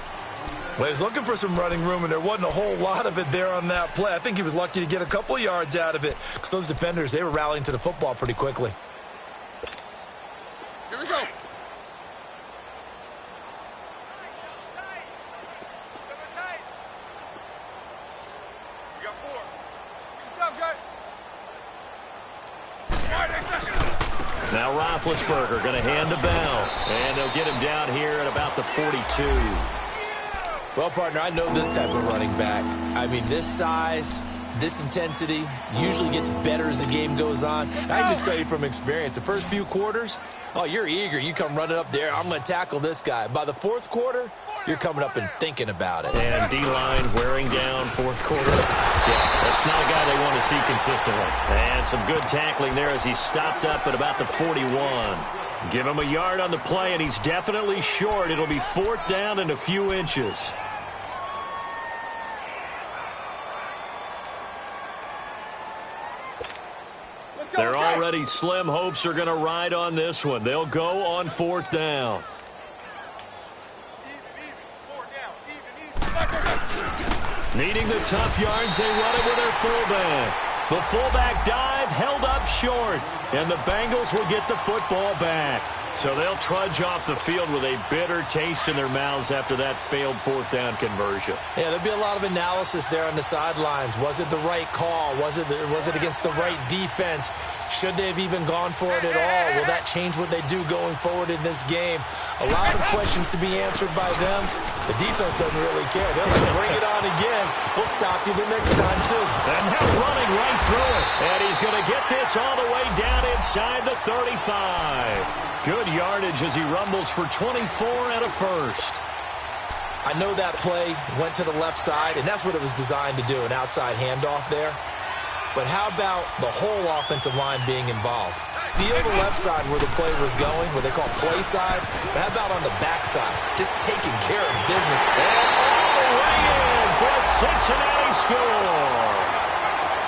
Well, he was looking for some running room, and there wasn't a whole lot of it there on that play. I think he was lucky to get a couple of yards out of it because those defenders, they were rallying to the football pretty quickly. Here we go. Now Roethlisberger going to hand to Bell. And they'll get him down here at about the 42. Well, partner, I know this type of running back. I mean, this size, this intensity usually gets better as the game goes on. And I just tell you from experience, the first few quarters, oh, you're eager. You come running up there. I'm going to tackle this guy. By the 4th quarter, you're coming up and thinking about it. And D-line wearing down 4th quarter. Yeah, that's not a guy they want to see consistently. And some good tackling there as he stopped up at about the 41. Give him a yard on the play, and he's definitely short. It'll be 4th down and a few inches. They're already slim hopes are going to ride on this one. They'll go on 4th down. Needing the tough yards, they run it with their fullback. The fullback dive held up short, and the Bengals will get the football back. So they'll trudge off the field with a bitter taste in their mouths after that failed 4th down conversion. Yeah, there'll be a lot of analysis there on the sidelines. Was it the right call? Was it against the right defense? Should they have even gone for it at all? Will that change what they do going forward in this game? A lot of questions to be answered by them. The defense doesn't really care. They're like, bring it on again. We'll stop you the next time, too. And now running right through it. And he's going to get this all the way down inside the 35. Good yardage as he rumbles for 24 and a 1st. I know that play went to the left side, and that's what it was designed to do, an outside handoff there. But how about the whole offensive line being involved? Seal the left side where the play was going, what they call play side. But how about on the back side? Just taking care of business. And all the way in for a Cincinnati score.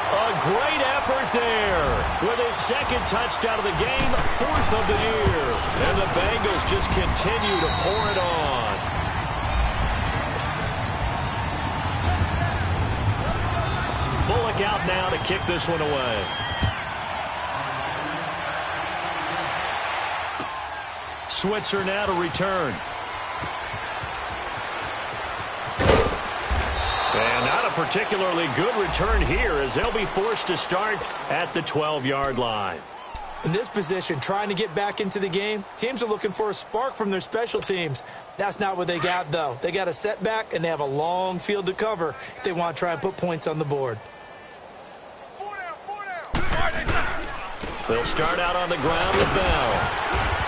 A great effort there with his second touchdown of the game, 4th of the year. And the Bengals just continue to pour it on. Bullock out now to kick this one away. Switzer now to return. And not a particularly good return here as they'll be forced to start at the 12-yard line. In this position, trying to get back into the game, teams are looking for a spark from their special teams. That's not what they got, though. They got a setback, and they have a long field to cover if they want to try and put points on the board. They'll start out on the ground with Bell.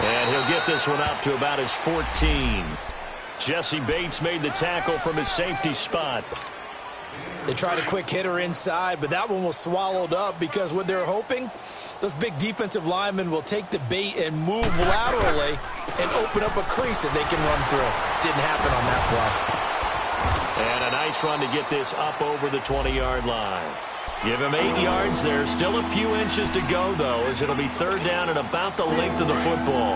And he'll get this one up to about his 14. Jesse Bates made the tackle from his safety spot. They tried a quick hitter inside, but that one was swallowed up because what they're hoping, those big defensive linemen will take the bait and move laterally and open up a crease that they can run through. Didn't happen on that play. And a nice run to get this up over the 20-yard line. Give him 8 yards there. Still a few inches to go, though, as it'll be third down at about the length of the football.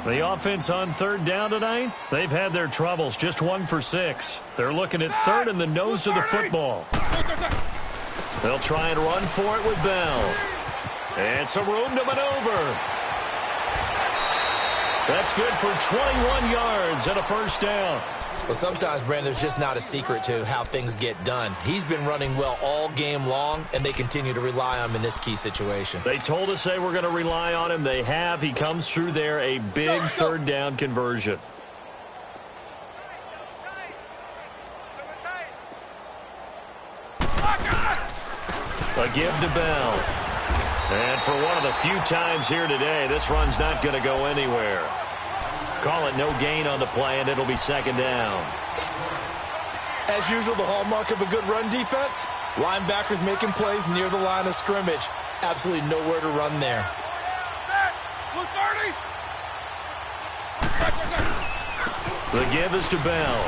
The offense on third down tonight, they've had their troubles, just 1 for 6. They're looking at third in the nose of the football. They'll try and run for it with Bell. And some room to maneuver. That's good for 21 yards and a first down. Well, sometimes, Brandon, there's just not a secret to how things get done. He's been running well all game long, and they continue to rely on him in this key situation. They told us they were going to rely on him. They have. He comes through there, a big third down conversion. A give to Bell. And for one of the few times here today, this run's not going to go anywhere. Call it no gain on the play, and it'll be second down. As usual, the hallmark of a good run defense, linebackers making plays near the line of scrimmage. Absolutely nowhere to run there. The give is to Bell.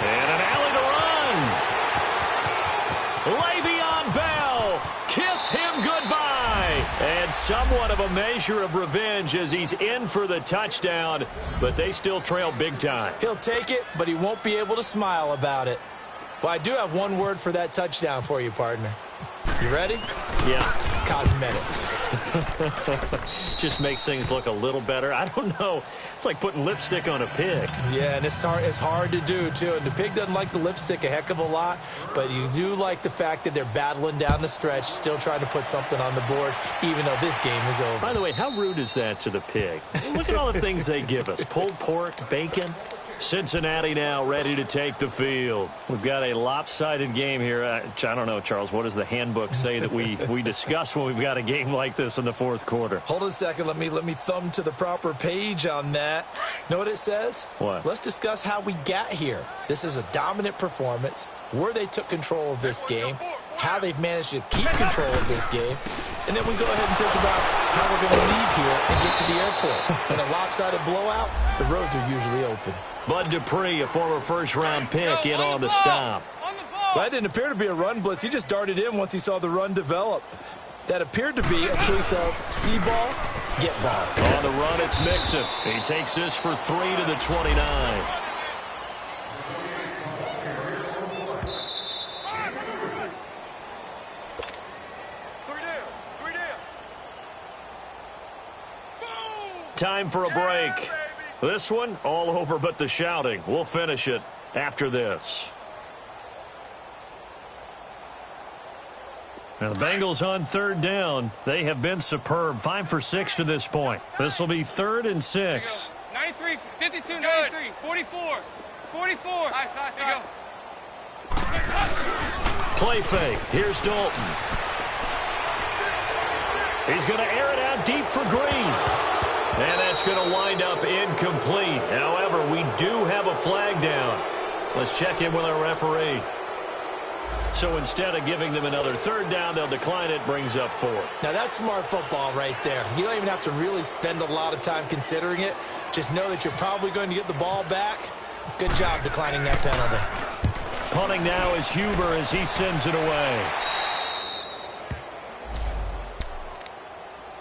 And an alley to run. Le'Veon Bell, kiss him goodbye. And somewhat of a measure of revenge as he's in for the touchdown, but they still trail big time. He'll take it, but he won't be able to smile about it. Well, I do have one word for that touchdown for you, partner. You ready? Yeah. Cosmetics. Just makes things look a little better. I don't know. It's like putting lipstick on a pig. Yeah, and it's hard to do, too. And the pig doesn't like the lipstick a heck of a lot, but you do like the fact that they're battling down the stretch, still trying to put something on the board, even though this game is over. By the way, how rude is that to the pig? Look at all the things they give us. Pulled pork, bacon. Cincinnati now ready to take the field. We've got a lopsided game here. I don't know, Charles, what does the handbook say that we discuss when we've got a game like this in the fourth quarter? Hold on a second. Let me thumb to the proper page on that. Know what it says? What? Let's discuss how we got here. This is a dominant performance, where they took control of this game, how they've managed to keep control of this game, and then we go ahead and think about how we're going to leave here and get to the airport. In a lopsided blowout, the roads are usually open. Bud Dupree, a former first-round pick, in on the stop. Well, that didn't appear to be a run blitz. He just darted in once he saw the run develop. That appeared to be a case of see ball, get ball. On the run, it's Mixon. He takes this for 3 to the 29. Time for a break. This one, all over but the shouting. We'll finish it after this. Now the Bengals on third down. They have been superb. 5 for 6 to this point. This will be 3rd and 6. 93, 52, 93, 44, 44. Nice. Play fake. Here's Dalton. He's going to air it out deep for Green. And that That's going to wind up incomplete. However, we do have a flag down. Let's check in with our referee. So instead of giving them another third down, they'll decline it, brings up fourth. Now, that's smart football right there. You don't even have to really spend a lot of time considering it. Just know that you're probably going to get the ball back. Good job declining that penalty. Punting now is Huber as he sends it away.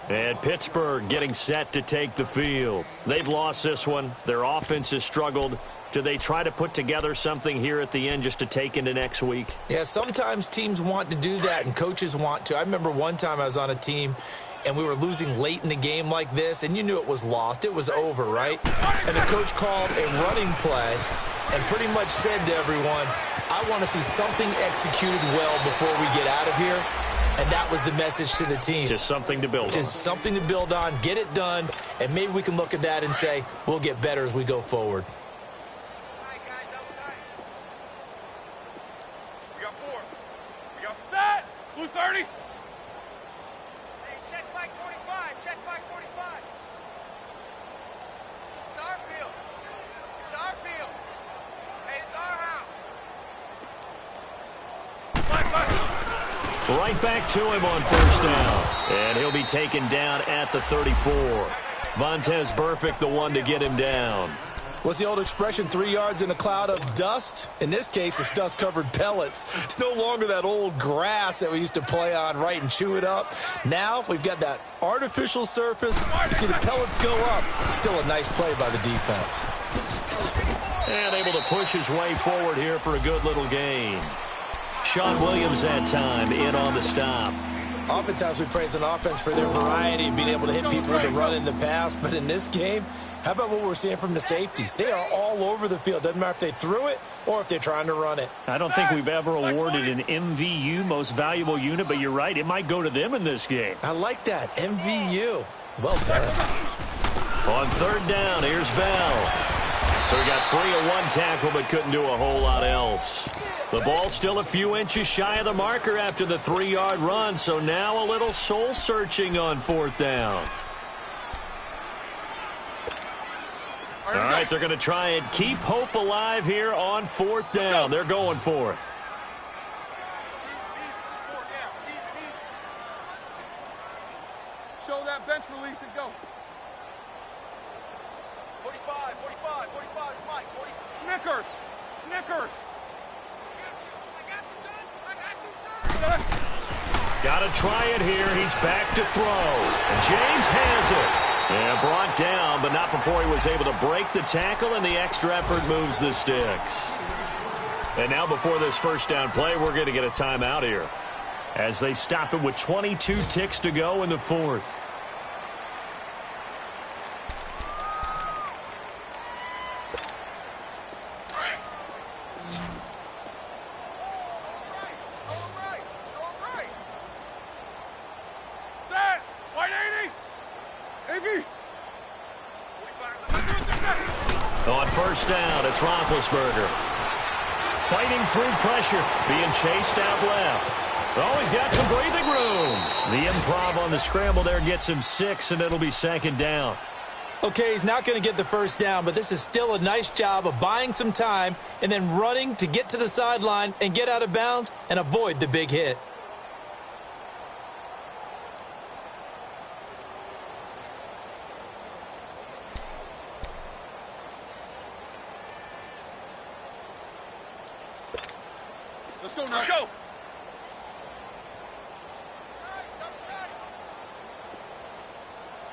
And Pittsburgh getting set to take the field. They've lost this one. Their offense has struggled. Do they try to put together something here at the end just to take into next week? Yeah, sometimes teams want to do that and coaches want to. I remember one time I was on a team and we were losing late in the game like this, and you knew it was lost. It was over, right? And the coach called a running play and pretty much said to everyone, I want to see something executed well before we get out of here. And that was the message to the team. Just something to build on. Just something to build on, get it done, and maybe we can look at that and say, we'll get better as we go forward. We got 4. We got set. Blue 30. Hey, check flag 45. Check flag 45. It's our field. It's our field. Hey, it's our house. Right back to him on first down. And he'll be taken down at the 34. Vontaze Burfict, the one to get him down. What's the old expression, 3 yards in a cloud of dust? In this case, it's dust-covered pellets. It's no longer that old grass that we used to play on, right, and chew it up. Now we've got that artificial surface. You see the pellets go up. Still a nice play by the defense. And able to push his way forward here for a good little gain. Sean Williams that time in on the stop. Oftentimes we praise an offense for their variety and being able to hit people with the run in the pass. But in this game, how about what we're seeing from the safeties? They are all over the field. Doesn't matter if they threw it or if they're trying to run it. I don't think we've ever awarded an MVU, most valuable unit, but you're right. It might go to them in this game. I like that. MVU. Well done. On third down, here's Bell. So he got free of one tackle but couldn't do a whole lot else. The ball still a few inches shy of the marker after the 3-yard run, so now a little soul-searching on fourth down. All right, they're going to try and keep hope alive here on fourth down. They're going for it. Show that bench release and go. 45, 45, 45, Mike, 40. Snickers, Snickers. Got to try it here. He's back to throw. James has it. And brought down, but not before he was able to break the tackle, and the extra effort moves the sticks. And now before this first down play, we're going to get a timeout here as they stop it with 22 ticks to go in the fourth. On first down, it's Roethlisberger. Fighting through pressure, being chased out left. Oh, he's got some breathing room. The improv on the scramble there gets him 6, and it'll be second down. Okay, he's not going to get the first down, but this is still a nice job of buying some time and then running to get to the sideline and get out of bounds and avoid the big hit. Let's go now. Go.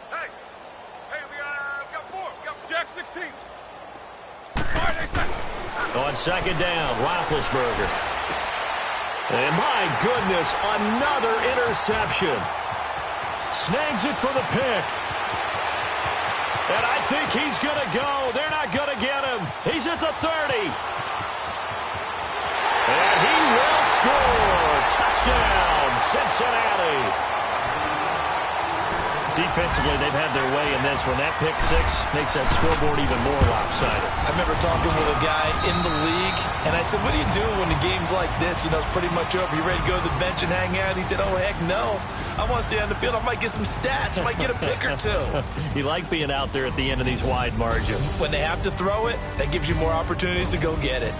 Hey, we got 4. We got Jack 16. On second down, Roethlisberger. And my goodness, another interception. Snags it for the pick. And I think he's going to go. They're not going to get him. He's at the 30. And he will score. Touchdown, Cincinnati. Defensively, they've had their way in this one. That pick six makes that scoreboard even more lopsided. I remember talking with a guy in the league, and I said, what do you do when the game's like this? You know, it's pretty much over. You ready to go to the bench and hang out? He said, oh, heck no. I want to stay on the field. I might get some stats. I might get a pick or two. You like being out there at the end of these wide margins. When they have to throw it, that gives you more opportunities to go get it.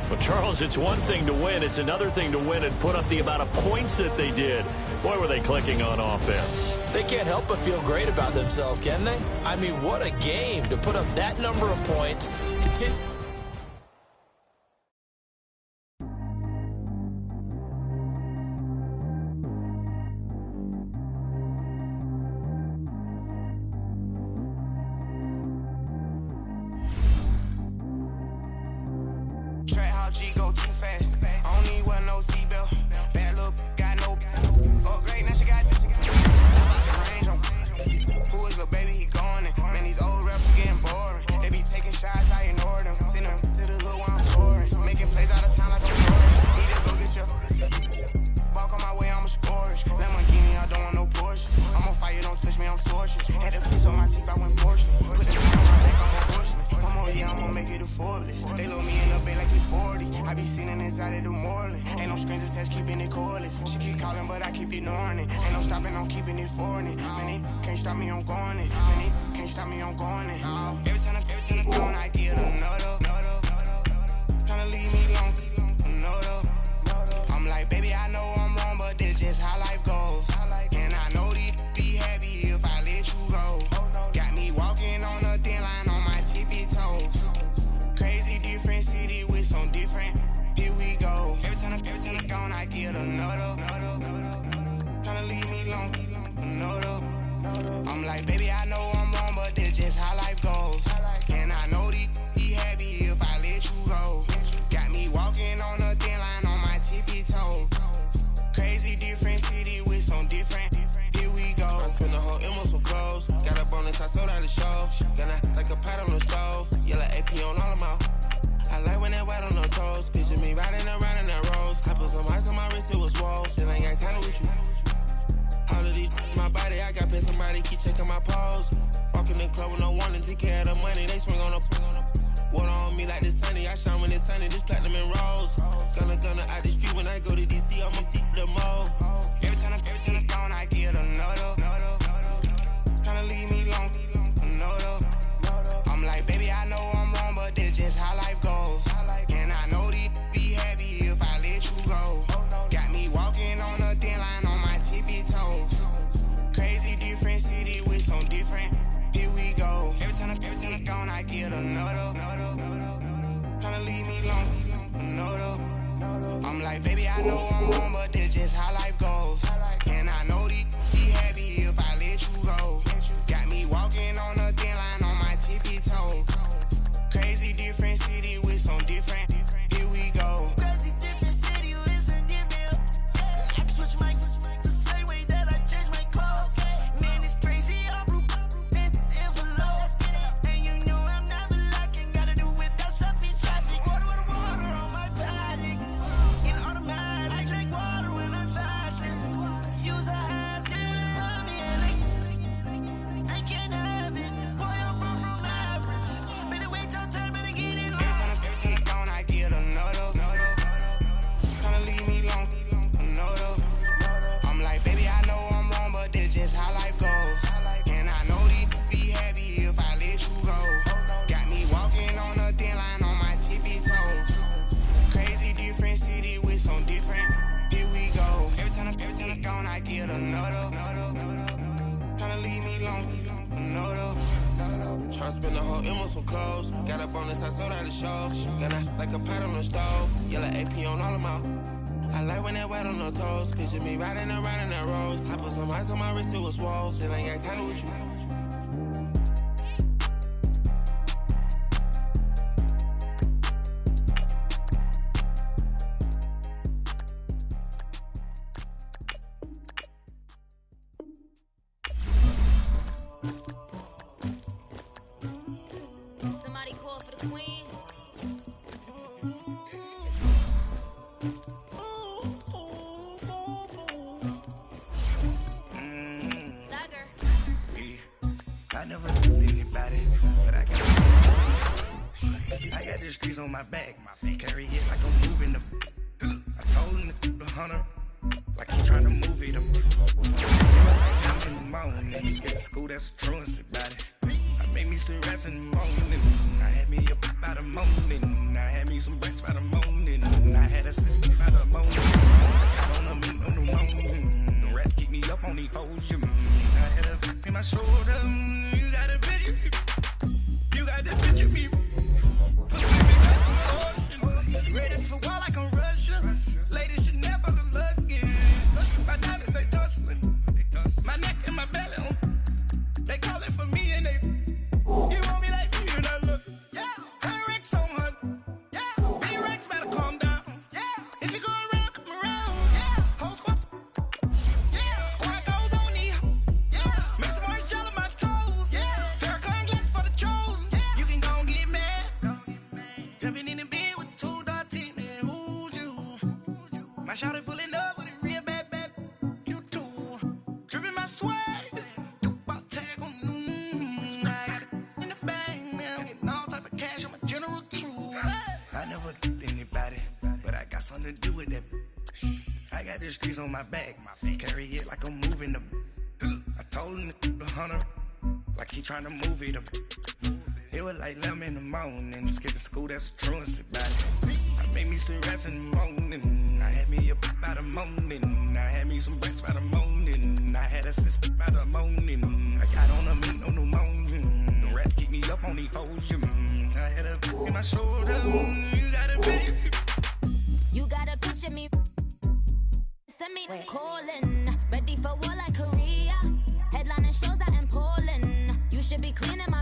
Well, Charles, it's one thing to win. It's another thing to win and put up the amount of points that they did. Boy, were they clicking on offense. They can't help but feel great about themselves, can they? I mean, what a game to put up that number of points. Continue. Track how G go too fast. I don't need wear no seatbelt. Bad look, got no upgrade. Now she got range on. Who is little baby? He gone. Man, these old rappers getting boring. They be taking shots, I ignore them. Send them to the hood while I'm touring. Making plays out of town like I'm touring. Need to go get your walk on my way, I'ma score it. Lamborghini, I don't want no Porsche. I'm on fire, don't touch me, I'm tortured. Had to fix on my teeth, I went Porsche. Put the on my back, I'm unfortunate. Come on, yeah, I'ma make it a Forbes. They load me in the bay like it's 40. I be sitting inside of the Moreland. Ain't no screens attached, keeping it cordless. She keep calling, but I keep ignoring it. Ain't no stopping, I'm keeping it foreign it. Man, they can't stop me, I'm going it. Man, they can't stop me, I'm going it. Every time I'm going, I get another. Tryna leave me long, another. I'm like, baby, I know I'm wrong, but this just how life goes. And I know these be happy if I let you go. Got me walking on a thin line on my tippy toes. Crazy different city with some different. Here we go. Every time I'm gone, I get another. Tryna leave me long, another. I'm like, baby, I know I'm wrong, but this just how life goes. And I know these be happy if I let you go. Got me walking on a thin line on my tippy toes. Crazy different city with some different. Here we go. I spent the whole M on some clothes. Got a bonus, I sold out the show. Gonna like a pot on the stove. Yellow AP on all of my. I like when that white on the toes. Picture me riding around in that rose. I put some ice on my wrist, it was swole. Still ain't got time with you. All of these my body, I got paid somebody keep checking my pose. Walking in the club with no warning, take care of the money. They swing on the water on me like the sunny. I shine when it's sunny, this platinum and rose. Gonna out the street when I go to DC, I'ma see the mall. Every time I'm gone, I get another. Tryna leave me long, another. I'm like, baby, I know I'm wrong, but this just how life goes. And I know these be happy if I let you go. Got me walking on a thin line on my tippy toes. Crazy different city with some different. Here we go. Every time I'm gone, I get another. Tryna leave me long, another. I'm like, baby, I know I'm wrong, but this just how life goes. And I know these be happy if I let you go. Got me walking on a thin line on my tippy toes. Crazy different city with some different. Here we go. Crazy different city with some different. I can switch my the same way that I change my clothes. Man, it's crazy. I'm envelope. And you know I'm never lacking. Gotta do it. That's up in traffic. Water on my body. In automatic. I drink water when I'm fasting. Use a ass. I can't have it. Boy, I'm from average. Better wait your turn, better get it on. Every time I'm gone, I get another. Tryna leave me long, another. I'm like, baby, I know I'm wrong, but this just how life goes. And I know these be happy if I let you go. Got me walking on a thin line on my tippy toes. Crazy different city with some different. Here we go. Every time I'm gone, I get another. Tryna leave me long, another. Tryna spend the whole M on some clothes. Got a bonus, I sold out the show. Gonna like a pot on the stove. Yellow AP on all of my. I like when that white on the toes. Picture me riding around in that rose. I put some ice on my wrist, it was swole. Still ain't got time with you. Somebody call for the queen. Dagger. I never knew anybody, but I got the streets on my back. Carry it like I'm moving them. I told him to keep 100, like he trying to move it up. I'm in the morning, and he's getting school, that's a truancy about it. I made me some rest in the morning. I had me up by the morning. I had me some breakfast by the morning. I had a sister by the morning. I don't know me on the morning. The rest keep me up on the podium. I had a in my shoulder. You got a picture. You got the picture me. Ready for war like I'm Russia. Ladies should never look lucky. My diamonds, they tussling. My neck and my belly. They calling for me and they. You want me like me and I look. Yeah. Rex on her. Yeah. B-Rex better calm down. Yeah. If you go around, come around. Yeah. Whole squad. Yeah. Squad goes on me. Yeah. Make some orange gel on my toes. Yeah. Farrakhan glass for the trolls. Yeah. You can go and get mad. Jumping in the bed with 2 dark teeth. And who's you? My shawty pulling up with a real bad. You too. Dripping my swag. Something to do with that. I got the streets on my back. Carry it like I'm moving them. I told him to keep 100, like he trying to move it up. It was like 11 in the morning. Skipping school, that's a truancy about it. I made me some rest in the morning. I had me up by the morning. I had me some breakfast by the morning. I had a sister by the morning. I got on a meat on the morning. The rest keep me up on the podium. I had a in my shoulder. You got a picture. You gotta picture me. Send me calling. Ready for war like Korea. Headlining shows out in Poland. You should be cleaning my